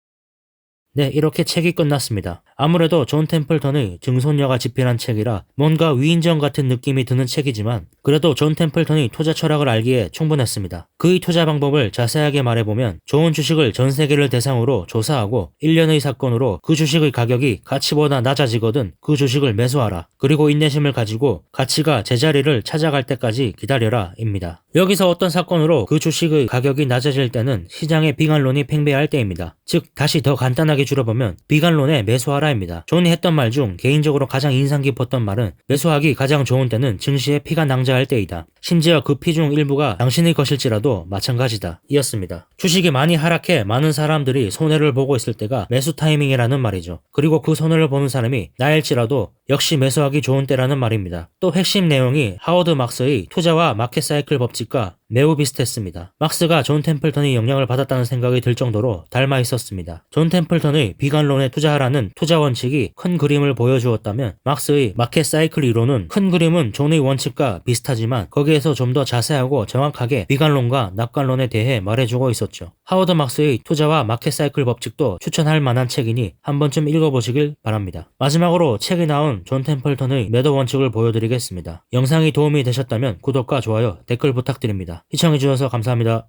네, 이렇게 책이 끝났습니다. 아무래도 존 템플턴의 증손녀가 집필한 책이라 뭔가 위인전 같은 느낌이 드는 책이지만 그래도 존 템플턴의 투자 철학을 알기에 충분했습니다. 그의 투자 방법을 자세하게 말해보면 좋은 주식을 전 세계를 대상으로 조사하고 1년의 사건으로 그 주식의 가격이 가치보다 낮아지거든 그 주식을 매수하라. 그리고 인내심을 가지고 가치가 제자리를 찾아갈 때까지 기다려라 입니다. 여기서 어떤 사건으로 그 주식의 가격이 낮아질 때는 시장의 비관론이 팽배할 때입니다. 즉 다시 더 간단하게 줄여보면 비관론에 매수하라입니다. 존이 했던 말 중 개인적으로 가장 인상 깊었던 말은 매수하기 가장 좋은 때는 증시에 피가 낭자할 때이다. 심지어 그 피 중 일부가 당신의 것일지라도 마찬가지다. 이었습니다. 주식이 많이 하락해 많은 사람들이 손해를 보고 있을 때가 매수 타이밍이라는 말이죠. 그리고 그 손해를 보는 사람이 나일지라도 역시 매수하기 좋은 때라는 말입니다. 또 핵심 내용이 하워드 막스의 투자와 마켓 사이클 법칙과 매우 비슷했습니다. 막스가 존 템플턴의 영향을 받았다는 생각이 들 정도로 닮아 있었습니다. 존 템플턴의 비관론에 투자하라는 투자 원칙이 큰 그림을 보여주었다면 막스의 마켓 사이클 이론은 큰 그림은 존의 원칙과 비슷하지만 거기에서 좀 더 자세하고 정확하게 비관론과 낙관론에 대해 말해주고 있었죠. 하워드 막스의 투자와 마켓 사이클 법칙도 추천할 만한 책이니 한 번쯤 읽어보시길 바랍니다. 마지막으로 책이 나온 존 템플턴의 매도 원칙을 보여드리겠습니다. 영상이 도움이 되셨다면 구독과 좋아요, 댓글 부탁드립니다. 시청해주셔서 감사합니다.